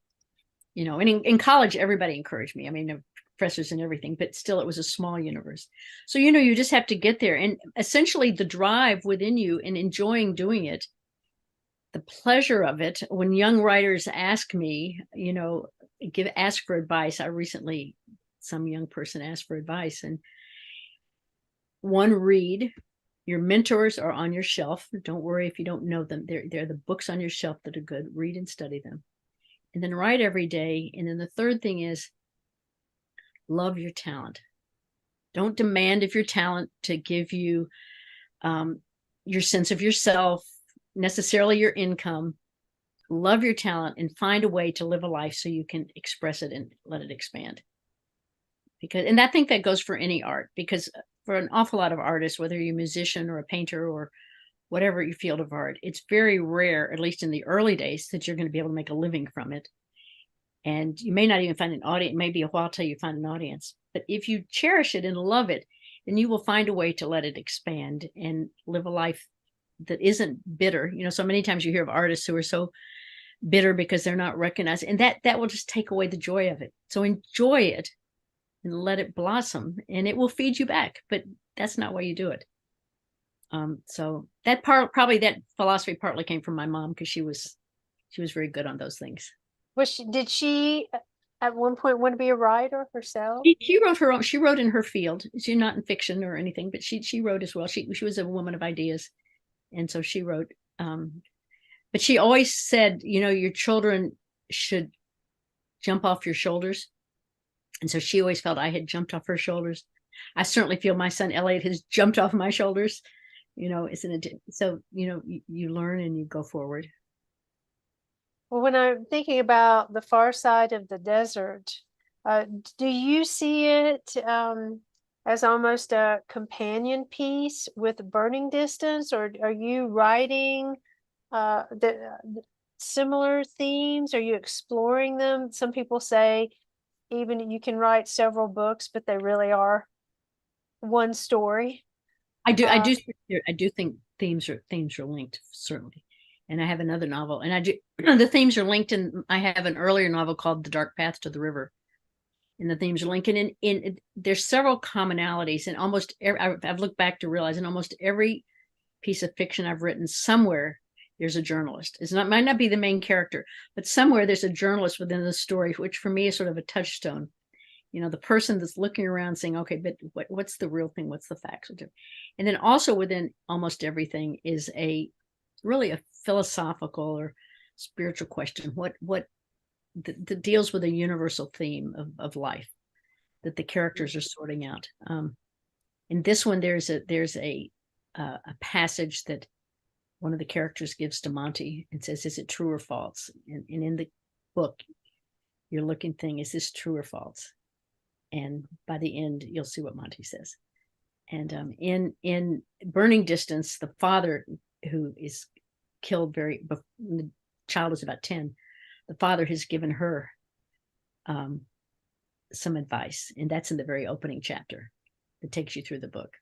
S1: in college, everybody encouraged me. I mean, professors and everything, but still it was a small universe. So, you just have to get there. And essentially the drive within you and enjoying doing it, the pleasure of it, when young writers ask me, ask for advice. Some young person asked for advice, and read. Your mentors are on your shelf. Don't worry if you don't know them. They're the books on your shelf that are good. Read and study them. And then write every day. And then the third thing is love your talent. Don't demand of your talent to give you your sense of yourself, necessarily your income. Love your talent and find a way to live a life so you can express it and let it expand. And I think that goes for any art, because for an awful lot of artists, whether you're a musician or a painter or whatever your field of art, it's very rare, at least in the early days, that you're going to be able to make a living from it. And you may not even find an audience. It may be a while till you find an audience. But if you cherish it and love it, then you will find a way to let it expand and live a life that isn't bitter. So many times you hear of artists who are so bitter because they're not recognized, and that will just take away the joy of it. So enjoy it and let it blossom, and it will feed you back. But that's not why you do it. So that philosophy partly came from my mom, because she was very good on those things.
S2: Did she at one point want to be a writer herself?
S1: She wrote her own. She wrote in her field. She's not in fiction or anything, but she wrote as well. She was a woman of ideas, and so she wrote. But she always said, your children should jump off your shoulders. And so she always felt I had jumped off her shoulders. I certainly feel my son Elliot has jumped off my shoulders. Isn't it? So, you learn and you go forward.
S2: Well, when I'm thinking about The Far Side of the Desert, do you see it as almost a companion piece with Burning Distance, or are you writing the similar themes? Are you exploring them? Some people say even you can write several books, but they really are one story.
S1: I do think themes are linked, certainly. And I have another novel, and the themes are linked. And I have an earlier novel called The Dark Path to the River, and the themes are linked. And there's several commonalities, and I've looked back to realize in almost every piece of fiction I've written, somewhere there's a journalist. Might not be the main character, but somewhere there's a journalist within the story, which for me is sort of a touchstone. The person that's looking around saying, okay, but what's the real thing? What's the facts? And then also within almost everything is really a philosophical or spiritual question. What that deals with a universal theme of life that the characters are sorting out. In this one, there's a passage that one of the characters gives to Monty and says, "Is it true or false?" And in the book, you're looking thing, is this true or false? And by the end, you'll see what Monty says. And in Burning Distance, the father, who is killed when the child is about 10, the father has given her some advice, and that's in the very opening chapter that takes you through the book.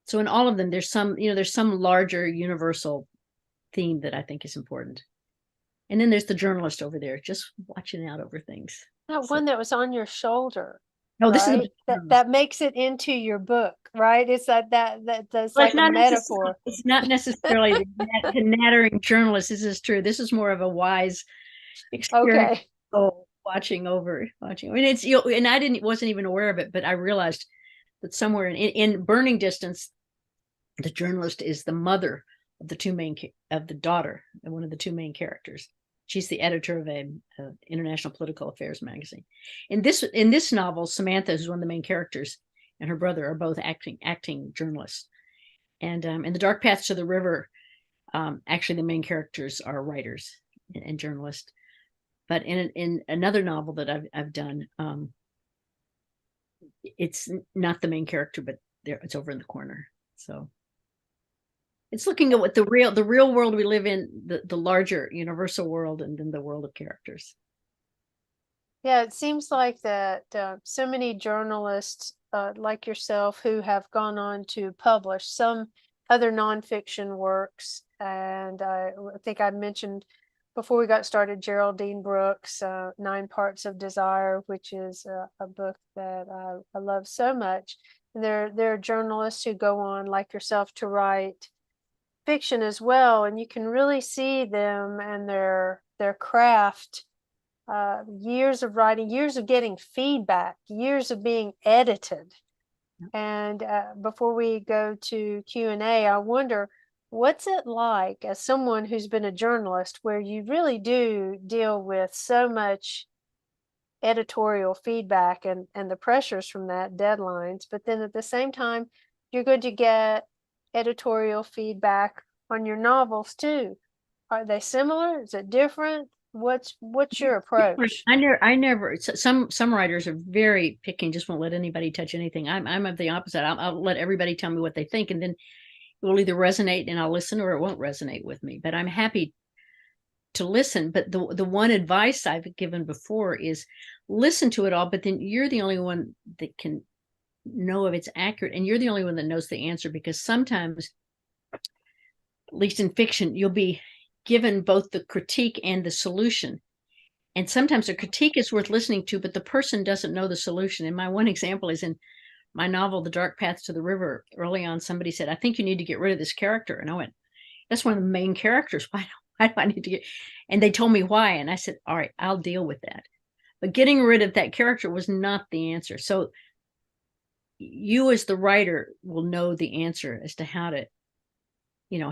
S1: So in all of them, there's some larger universal theme that I think is important. And then there's the journalist over there, just watching out over things.
S2: That one that was on your shoulder,
S1: No, this is
S2: right? That makes it into your book, right? It's that's
S1: well,
S2: like a metaphor.
S1: it's not necessarily the nattering journalist. This is true. This is more of a wise experience.
S2: Okay.
S1: Oh, watching. I mean, it's and I wasn't even aware of it, but I realized that somewhere in burning distance, the journalist is the mother of the daughter of one of the two main characters. She's the editor of a international political affairs magazine. In this novel, Samantha, who's one of the main characters, and her brother are both acting journalists. And in The Dark Paths to the River, actually the main characters are writers and journalists. But in another novel that I've done, it's not the main character, but it's over in the corner. So it's looking at what the real world we live in, the larger universal world, and then the world of characters.
S2: Yeah, it seems like that so many journalists like yourself who have gone on to publish some other nonfiction works, and I think I mentioned before we got started Geraldine Brooks' 9 Parts of Desire, which is a book that I love so much. And there are journalists who go on like yourself to write fiction as well, and you can really see them and their craft, years of writing, years of getting feedback, years of being edited. And before we go to Q&A, I wonder, what's it like as someone who's been a journalist, where you really do deal with so much editorial feedback and the pressures from that, deadlines, but then at the same time you're going to get editorial feedback on your novels too. Are they similar? Is it different? What's your approach?
S1: I never. Some writers are very picky, just won't let anybody touch anything. I'm of the opposite. I'll let everybody tell me what they think, and then it will either resonate and I'll listen, or it won't resonate with me. But I'm happy to listen. But the one advice I've given before is listen to it all, but then you're the only one that can know if it's accurate, and you're the only one that knows the answer, because sometimes, at least in fiction, you'll be given both the critique and the solution. And sometimes the critique is worth listening to, but the person doesn't know the solution. And my one example is in my novel, The Dark Paths to the River. Early on, somebody said, I think you need to get rid of this character. And I went, that's one of the main characters. Why do I need to get? And they told me why. And I said, all right, I'll deal with that. But getting rid of that character was not the answer. So you as the writer will know the answer as to how to,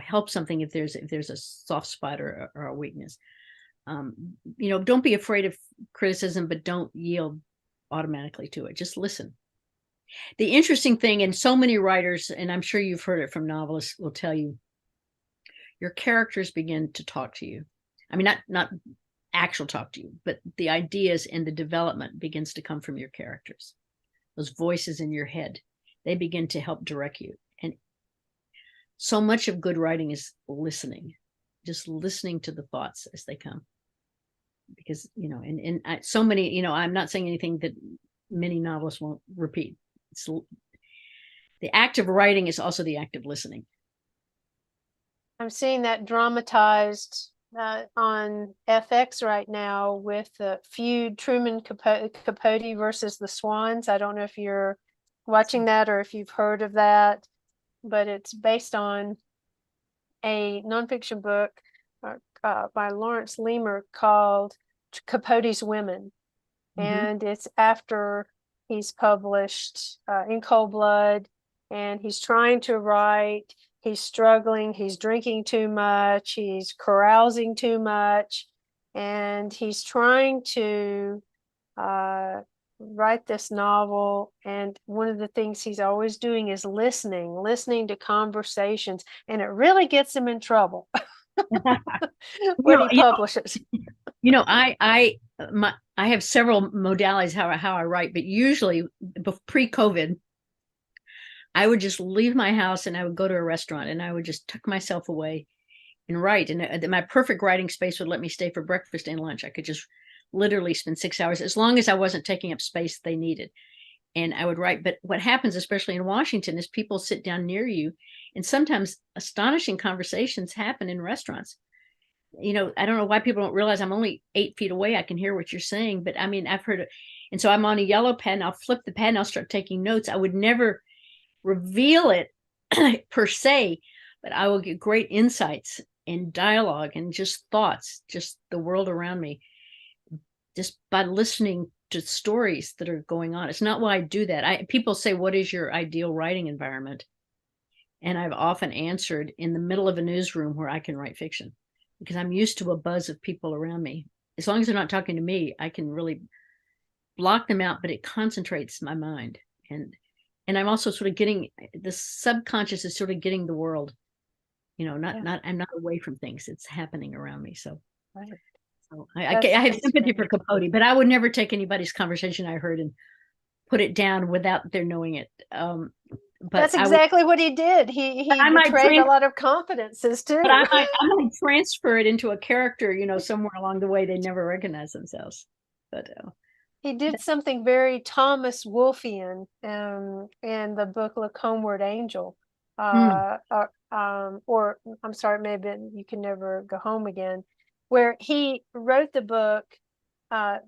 S1: help something if there's a soft spot or a weakness. Don't be afraid of criticism, but don't yield automatically to it. Just listen. The interesting thing, and so many writers, and I'm sure you've heard it from novelists, will tell you, your characters begin to talk to you. I mean, not actual talk to you, but the ideas and the development begins to come from your characters. Those voices in your head, they begin to help direct you. And so much of good writing is listening, just listening to the thoughts as they come. Because, so many, I'm not saying anything that many novelists won't repeat. It's the act of writing is also the act of listening.
S2: I'm seeing that dramatized on FX right now with the feud, Truman Capote versus the Swans. I don't know if you're watching that or if you've heard of that, but it's based on a nonfiction book by Lawrence Leamer called Capote's Women. And it's after he's published In Cold Blood, and he's trying to write. He's struggling, he's drinking too much, he's carousing too much, and he's trying to write this novel. And one of the things he's always doing is listening to conversations, and it really gets him in trouble when he publishes.
S1: I have several modalities how I write, but usually pre-COVID, I would just leave my house and I would go to a restaurant and I would just tuck myself away and write. And my perfect writing space would let me stay for breakfast and lunch. I could just literally spend 6 hours, as long as I wasn't taking up space they needed. And I would write. But what happens, especially in Washington, is people sit down near you, and sometimes astonishing conversations happen in restaurants. I don't know why people don't realize I'm only 8 feet away. I can hear what you're saying, but I mean, I've heard it. And so I'm on a yellow pen. I'll flip the pen. I'll start taking notes. I would never reveal it per se, but I will get great insights and dialogue and just thoughts, just the world around me, just by listening to stories that are going on. It's not why I do that. People say, what is your ideal writing environment? And I've often answered, in the middle of a newsroom where I can write fiction, because I'm used to a buzz of people around me. As long as they're not talking to me, I can really block them out, but it concentrates my mind. And I'm also sort of getting, the subconscious is sort of getting the world, I'm not away from things. It's happening around me. So,
S2: Right.
S1: so I have sympathy for Capote, but I would never take anybody's conversation I heard and put it down without their knowing it. But
S2: that's exactly what he did. He betrayed a lot of confidences too.
S1: But I might transfer it into a character, somewhere along the way they never recognize themselves. But
S2: he did something very Thomas Wolfian in the book Look Homeward, Angel. Or I'm sorry, maybe You Can Never Go Home Again, where he wrote the book.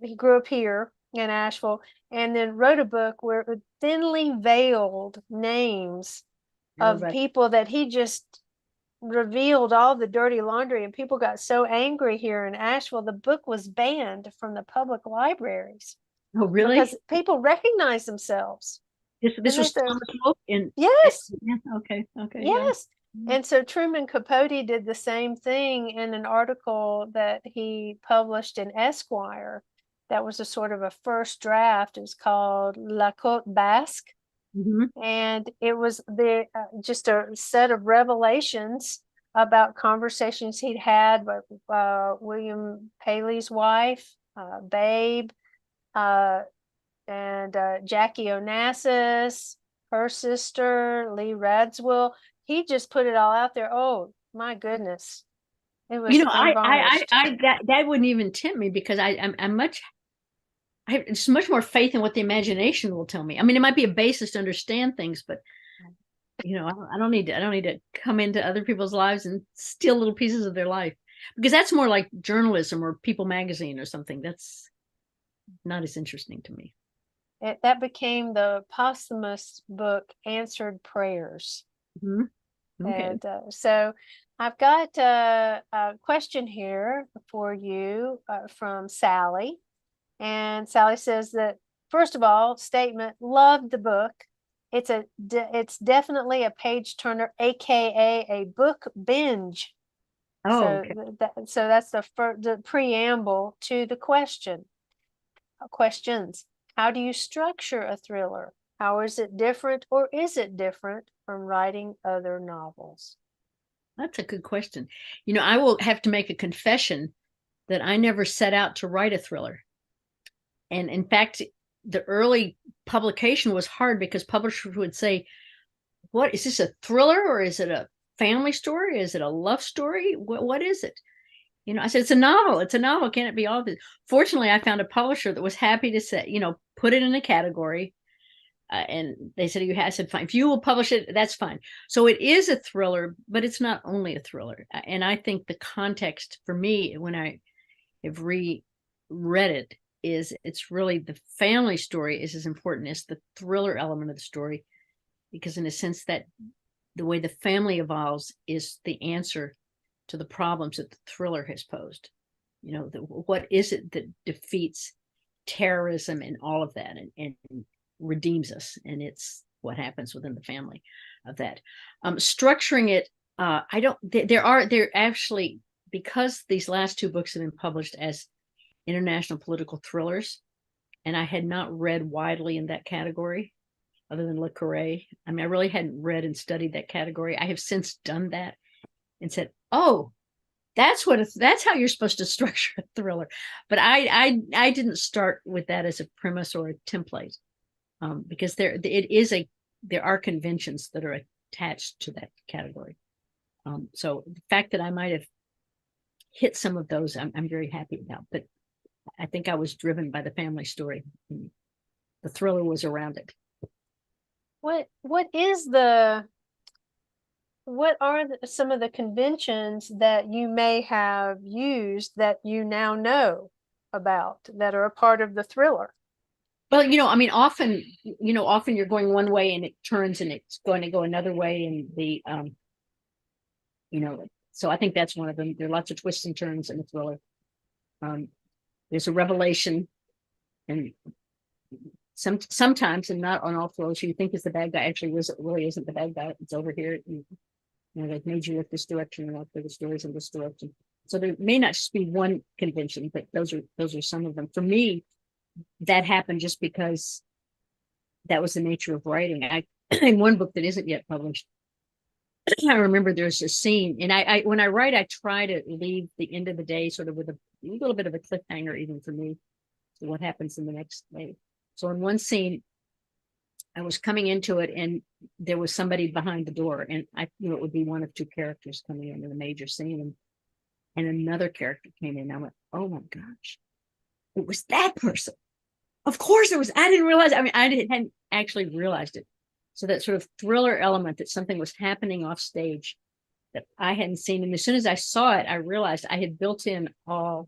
S2: He grew up here in Asheville, and then wrote a book where it thinly veiled names of people that he just revealed all the dirty laundry, and people got so angry here in Asheville, the book was banned from the public libraries.
S1: Oh, really?
S2: Because people recognize themselves.
S1: This was Thomas Wolfe in.
S2: Yes.
S1: Okay.
S2: Yes. Yeah. And so Truman Capote did the same thing in an article that he published in Esquire. That was a sort of a first draft. It was called La Côte Basque. Mm-hmm. And it was just a set of revelations about conversations he'd had with William Paley's wife, Babe, and Jackie Onassis, her sister, Lee Radziwill. He just put it all out there. Oh my goodness. It was
S1: that wouldn't even tempt me, because I have just much more faith in what the imagination will tell me. I mean, it might be a basis to understand things, but I don't need to come into other people's lives and steal little pieces of their life, because that's more like journalism or People magazine or something. That's not as interesting to me.
S2: That became the posthumous book, Answered Prayers. Mm-hmm. Okay. And so I've got a question here for you from Sally. And Sally says that, first of all, statement, loved the book. It's definitely a page turner, aka a book binge. Oh, so okay. So that's the preamble to the questions. How do you structure a thriller? How is it different, or is it different from writing other novels?
S1: That's a good question. I will have to make a confession that I never set out to write a thriller. And in fact, the early publication was hard, because publishers would say, what is this, a thriller, or is it a family story? Is it a love story? What is it? I said, it's a novel. It's a novel. Can it be all of it? Fortunately, I found a publisher that was happy to say, put it in a category. And they said, I said, fine. If you will publish it, that's fine. So it is a thriller, but it's not only a thriller. And I think the context for me, when I have reread it, is it's really the family story is as important as the thriller element of the story, because in a sense that the way the family evolves is the answer to the problems that the thriller has posed. What is it that defeats terrorism and all of that, and redeems us? And it's what happens within the family of that. Structuring it, they're actually, because these last two books have been published as international political thrillers, and I had not read widely in that category other than Le Carré. I mean, I really hadn't read and studied that category. I have since done that and said, oh, that's how you're supposed to structure a thriller. But I didn't start with that as a premise or a template, because there are conventions that are attached to that category. So the fact that I might have hit some of those, I'm very happy about. But I think I was driven by the family story. The thriller was around it.
S2: What is the what are some of the conventions that you may have used that you now know about that are a part of the thriller?
S1: Well, I mean, often you're going one way and it turns and it's going to go another way. And so I think that's one of them. There are lots of twists and turns in the thriller. There's a revelation, and sometimes, and not on all thrillers, you think is the bad guy actually really isn't the bad guy. It's over here. They've made you look this direction and look for the stories in this direction. So there may not just be one convention, but those are some of them. For me, that happened just because that was the nature of writing. In one book that isn't yet published, I remember there's a scene, and I when I write, I try to leave the end of the day sort of with a little bit of a cliffhanger, even for me, to what happens in the next day. So in one scene, I was coming into it, and there was somebody behind the door, and I knew it would be one of two characters coming into the major scene, and another character came in. I went, "Oh my gosh, it was that person!" Of course, it was. I didn't realize. I mean, hadn't actually realized it. So that sort of thriller element, that something was happening off stage that I hadn't seen. And as soon as I saw it, I realized I had built in all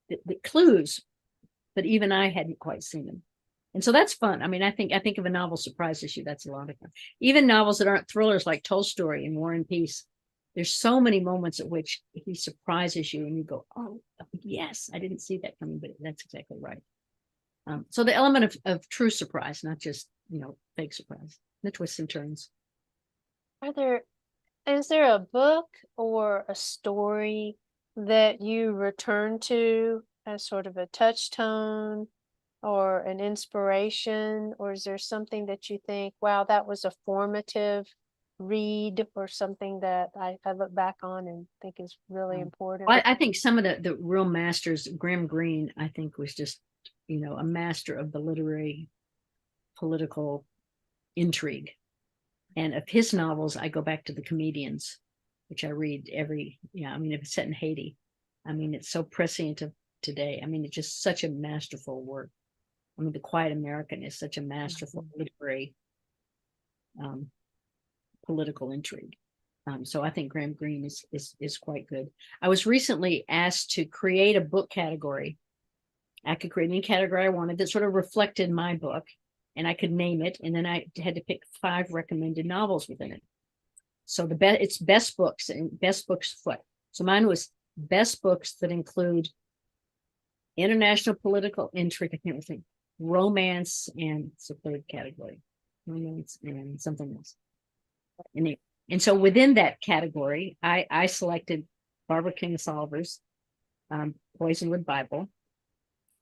S1: the clues, but even I hadn't quite seen them. And so that's fun. I mean, I think if a novel surprises you, that's a lot of fun. Even novels that aren't thrillers like Tolstoy and War and Peace, there's so many moments at which he surprises you and you go, "Oh, yes, I didn't see that coming," but that's exactly right. So the element of true surprise, not just, fake surprise, the twists and turns.
S2: Is there a book or a story that you return to as sort of a touchstone or an inspiration, or is there something that you think, wow, that was a formative read or something that I look back on and think is really important?
S1: I think some of the real masters, Graham Greene, I think was just, a master of the literary political intrigue. And of his novels, I go back to The Comedians, which I read I mean, if it's set in Haiti, I mean, it's so prescient of today. I mean, it's just such a masterful work. I mean, The Quiet American is such a masterful literary political intrigue. So I think Graham Greene is quite good. I was recently asked to create a book category. I could create any category I wanted that sort of reflected my book, and I could name it, and then I had to pick 5 recommended novels within it. So it's best books and best books foot. So mine was best books that include international political intrigue. I can't think romance, and it's a third category, romance and something else. And so within that category, I selected Barbara Kingsolver's Poisonwood Bible.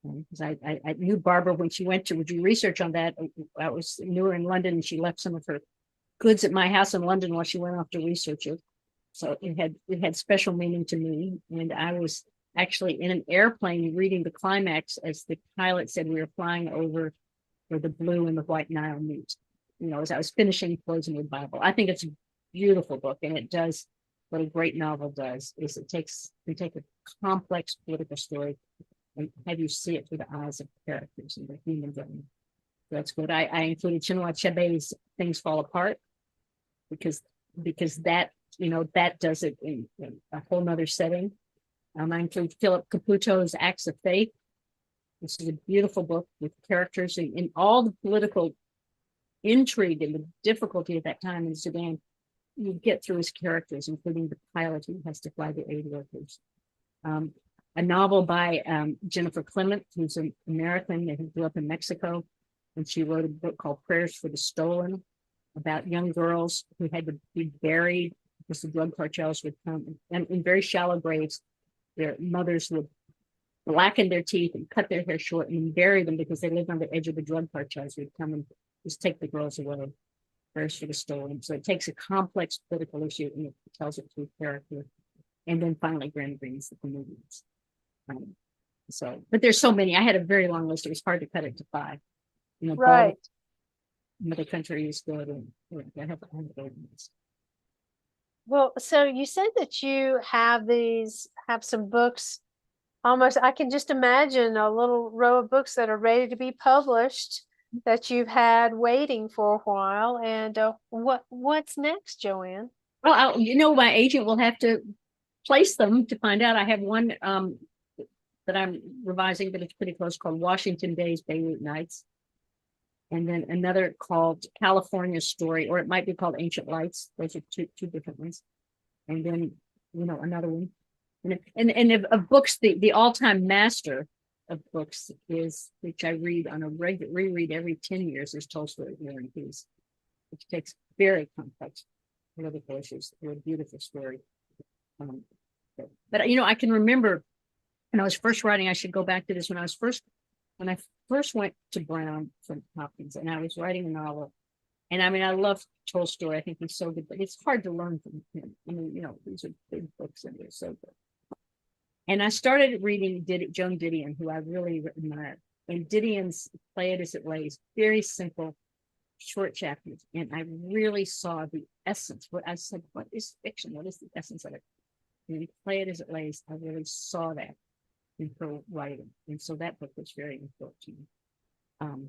S1: Because I knew Barbara when she went to do research on that. I knew her in London, and she left some of her goods at my house in London while she went off to research it. So it had special meaning to me. And I was actually in an airplane reading the climax as the pilot said we were flying over where the blue and the white Nile meet. As I was finishing Poisonwood Bible. I think it's a beautiful book, and it does what a great novel does, is it take a complex political story and have you see it through the eyes of the characters and the human brain. That's good. I included Chinua Achebe's Things Fall Apart because that that does it in a whole nother setting. I include Philip Caputo's Acts of Faith. This is a beautiful book with characters in all the political intrigue and the difficulty at that time in Sudan. You get through his characters, including the pilot who has to fly the aid workers. A novel by Jennifer Clement, who's an American who grew up in Mexico, and she wrote a book called Prayers for the Stolen, about young girls who had to be buried because the drug cartels would come, and in very shallow graves, their mothers would blacken their teeth and cut their hair short and bury them because they lived on the edge of the drug cartels who would come and just take the girls away. Prayers for the Stolen. So it takes a complex political issue and it tells it through character. And then finally, Graham Greene's The Comedians. But there's so many. I had a very long list. It was hard to cut it to 5.
S2: Right.
S1: Mother Country is good, and I have a list.
S2: Well, so you said that you have some books. Almost, I can just imagine a little row of books that are ready to be published that you've had waiting for a while. And what's next, Joanne?
S1: Well, my agent will have to place them to find out. I have one that I'm revising, but it's pretty close, called Washington Days, Beirut Nights. And then another called California Story, or it might be called Ancient Lights. Those are two different ones. And then, another one. And of books, the all-time master of books is, which I read on a regular reread every 10 years, is Tolstoy's War and Peace, which takes very complex political issues through a beautiful story. But I can remember when I was first writing, I should go back to this, when I first went to Brown from Hopkins, and I was writing a novel. And I mean, I love Tolstoy. I think he's so good, but it's hard to learn from him. I mean, these are big books and they're so good. And I started reading Joan Didion, who I really admire. And Didion's Play It As It Lays, very simple, short chapters. And I really saw the essence. What I said, what is fiction? What is the essence of it? And Play It As It Lays, I really saw that in her writing. And so that book was very important to me.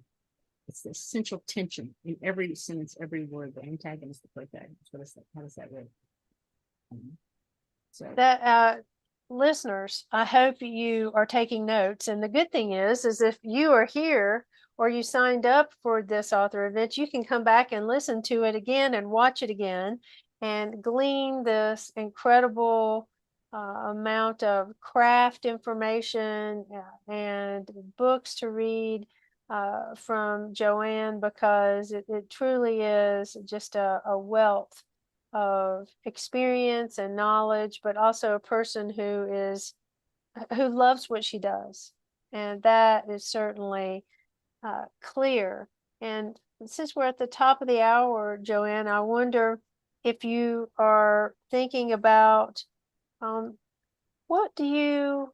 S1: It's the essential tension in every sentence, every word, the antagonist, the protagonist. What is that? How does that work?
S2: That listeners, I hope you are taking notes. And the good thing is if you are here or you signed up for this author event, you can come back and listen to it again and watch it again and glean this incredible amount of craft information and books to read from Joanne, because it truly is just a wealth of experience and knowledge, but also a person who loves what she does. And that is certainly clear. And since we're at the top of the hour, Joanne, I wonder if you are thinking about what do you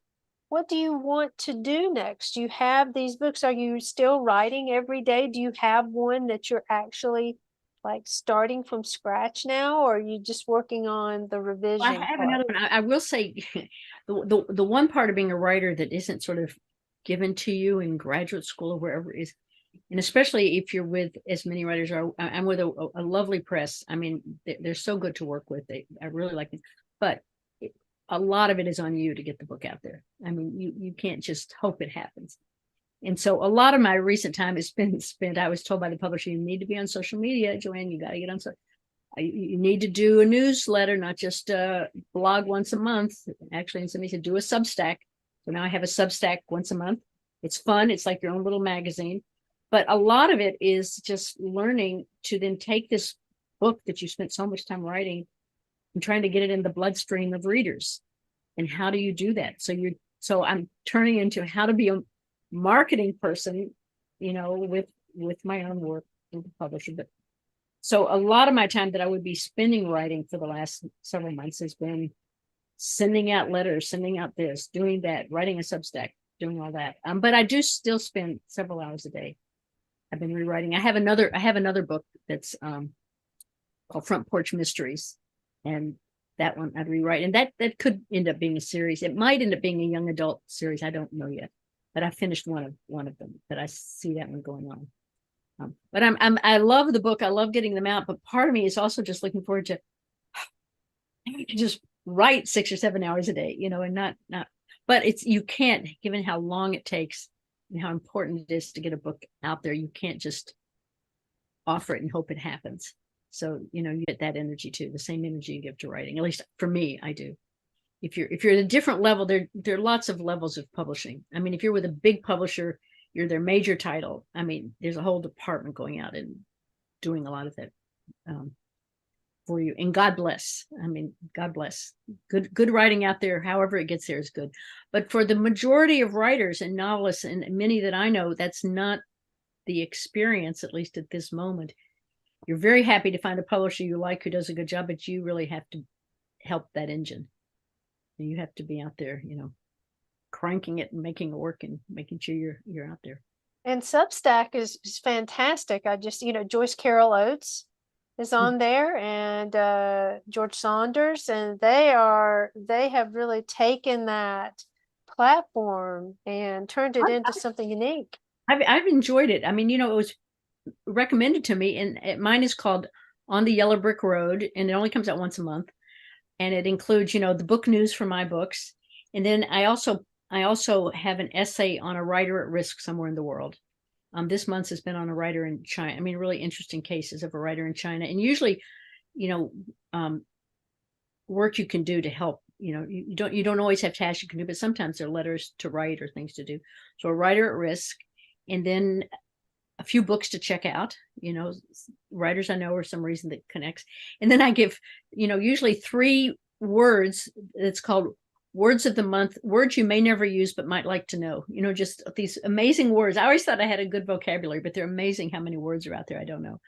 S2: want to do next? You have these books. Are you still writing every day? Do you have one that you're actually like starting from scratch now, or are you just working on the
S1: I
S2: revision
S1: have
S2: part?
S1: another one. I will say, the one part of being a writer that isn't sort of given to you in graduate school or wherever is, and especially if you're with, as many writers are, I'm with a lovely press. I mean, they're so good to work with. I really like them, but a lot of it is on you to get the book out there. I mean, you can't just hope it happens. And so a lot of my recent time has been spent. I was told by the publisher, you need to be on social media, Joanne. You got to get on social. You need to do a newsletter, not just blog once a month. Actually, and somebody said, do a Substack. So now I have a Substack once a month. It's fun. It's like your own little magazine. But a lot of it is just learning to then take this book that you spent so much time writing and trying to get it in the bloodstream of readers. And how do you do that? So I'm turning into how to be a marketing person, with my own work with the publisher. But so a lot of my time that I would be spending writing for the last several months has been sending out letters, sending out this, doing that, writing a Substack, doing all that. But I do still spend several hours a day. I've been rewriting. I have another book that's called Front Porch Mysteries, and that one I'd rewrite. And that could end up being a series. It might end up being a young adult series. I don't know yet, but I finished one of them. But I see that one going on. But I love the book. I love getting them out. But part of me is also just looking forward to just write 6 or 7 hours a day, and not. But you can't, given how long it takes and how important it is to get a book out there. You can't just offer it and hope it happens. So you get that energy too, the same energy you give to writing. At least for me, I do. If you're at a different level, there are lots of levels of publishing. I mean, if you're with a big publisher, you're their major title. I mean, there's a whole department going out and doing a lot of that for you. And God bless. I mean, God bless. Good writing out there, however it gets there, is good. But for the majority of writers and novelists, and many that I know, that's not the experience, at least at this moment. You're very happy to find a publisher you like who does a good job, but you really have to help that engine. And you have to be out there, cranking it and making it work and making sure you're out there.
S2: And Substack is fantastic. I just, Joyce Carol Oates is on there, and George Saunders, and they have really taken that platform and turned it into something unique.
S1: I've enjoyed it. I mean, it was recommended to me, and mine is called On the Yellow Brick Road, and it only comes out once a month, and it includes, the book news for my books, and then I also have an essay on a writer at risk somewhere in the world. This month has been on a writer in China. I mean, really interesting cases of a writer in China, and usually, you know, work you can do to help. You don't always have tasks you can do, but sometimes there are letters to write or things to do. So a writer at risk, and then a few books to check out, writers I know or some reason that connects. And then I give, usually 3 words. It's called words of the month, words you may never use but might like to know, just these amazing words. I always thought I had a good vocabulary, but they're amazing how many words are out there I don't know.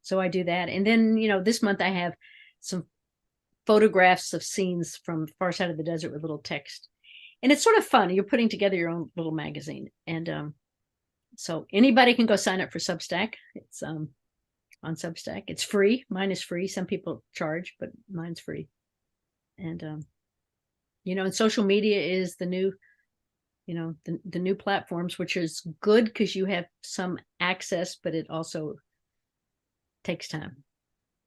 S1: So I do that. And then, this month I have some photographs of scenes from Far Side of the Desert with little text. And it's sort of fun. You're putting together your own little magazine. And so anybody can go sign up for Substack. It's on Substack. It's free. Mine is free. Some people charge, but mine's free. And and social media is the new, the new platforms, which is good because you have some access, but it also takes time.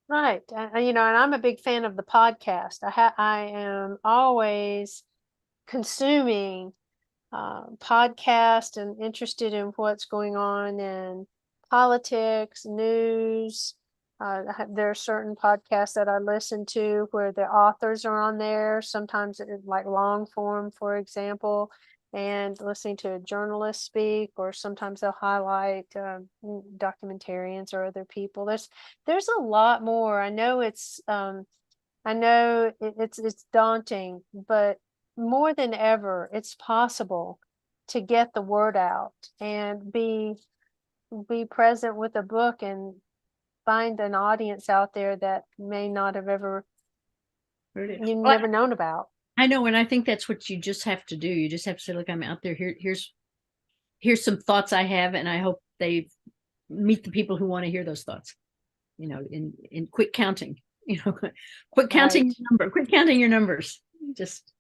S2: Right. And I'm a big fan of the podcast. I am always consuming podcast and interested in what's going on in politics, news. There are certain podcasts that I listen to where the authors are on there. Sometimes it's like long form, for example, and listening to a journalist speak, or sometimes they'll highlight documentarians or other people. There's a lot more. I know it's daunting, but more than ever, it's possible to get the word out and be present with a book and find an audience out there that may not have ever you
S1: Well,
S2: never known about.
S1: I know, and I think that's what you just have to do. You just have to say, look, I'm out there. Here's some thoughts I have, and I hope they meet the people who want to hear those thoughts. In quick counting. Quit counting
S2: Right.
S1: your number. Quit counting your numbers. Just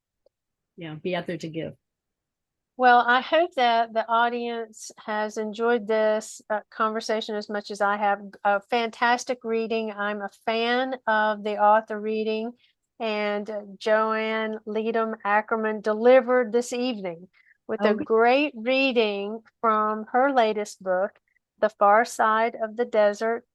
S1: be out there to give.
S2: Well, I hope that the audience has enjoyed this conversation as much as I have. A fantastic reading. I'm a fan of the author reading, and Joanne Leedom-Ackerman delivered this evening with a
S1: Okay.
S2: great reading from her latest book, The Far Side of the Desert.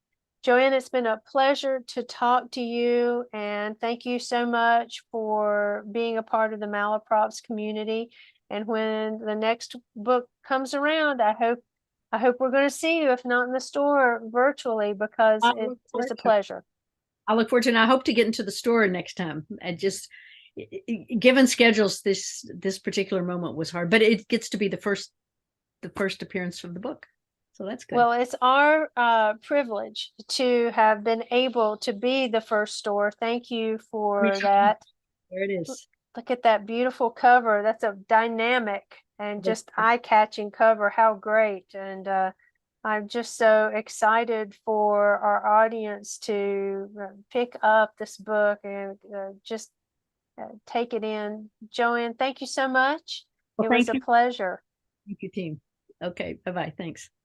S2: Joanne, it's been a pleasure to talk to you, and thank you so much for being a part of the Malaprops community. And when the next book comes around, I hope we're going to see you, if not in the store, virtually, because
S1: I
S2: it
S1: look
S2: is
S1: forward
S2: a
S1: to it.
S2: pleasure.
S1: I look forward to it. And I hope to get into the store next time. I just, given schedules, this particular moment was hard, but it gets to be the first appearance from the book, so that's good.
S2: Well, it's our privilege to have been able to be the first store. Thank you for that.
S1: There it is.
S2: Look at that beautiful cover. That's a dynamic and just eye-catching cover. How great. And I'm just so excited for our audience to pick up this book and just take it in. Joanne, thank you so much.
S1: Well,
S2: It was
S1: thank
S2: a
S1: you.
S2: pleasure.
S1: Thank you, team. Okay. Bye-bye. Thanks.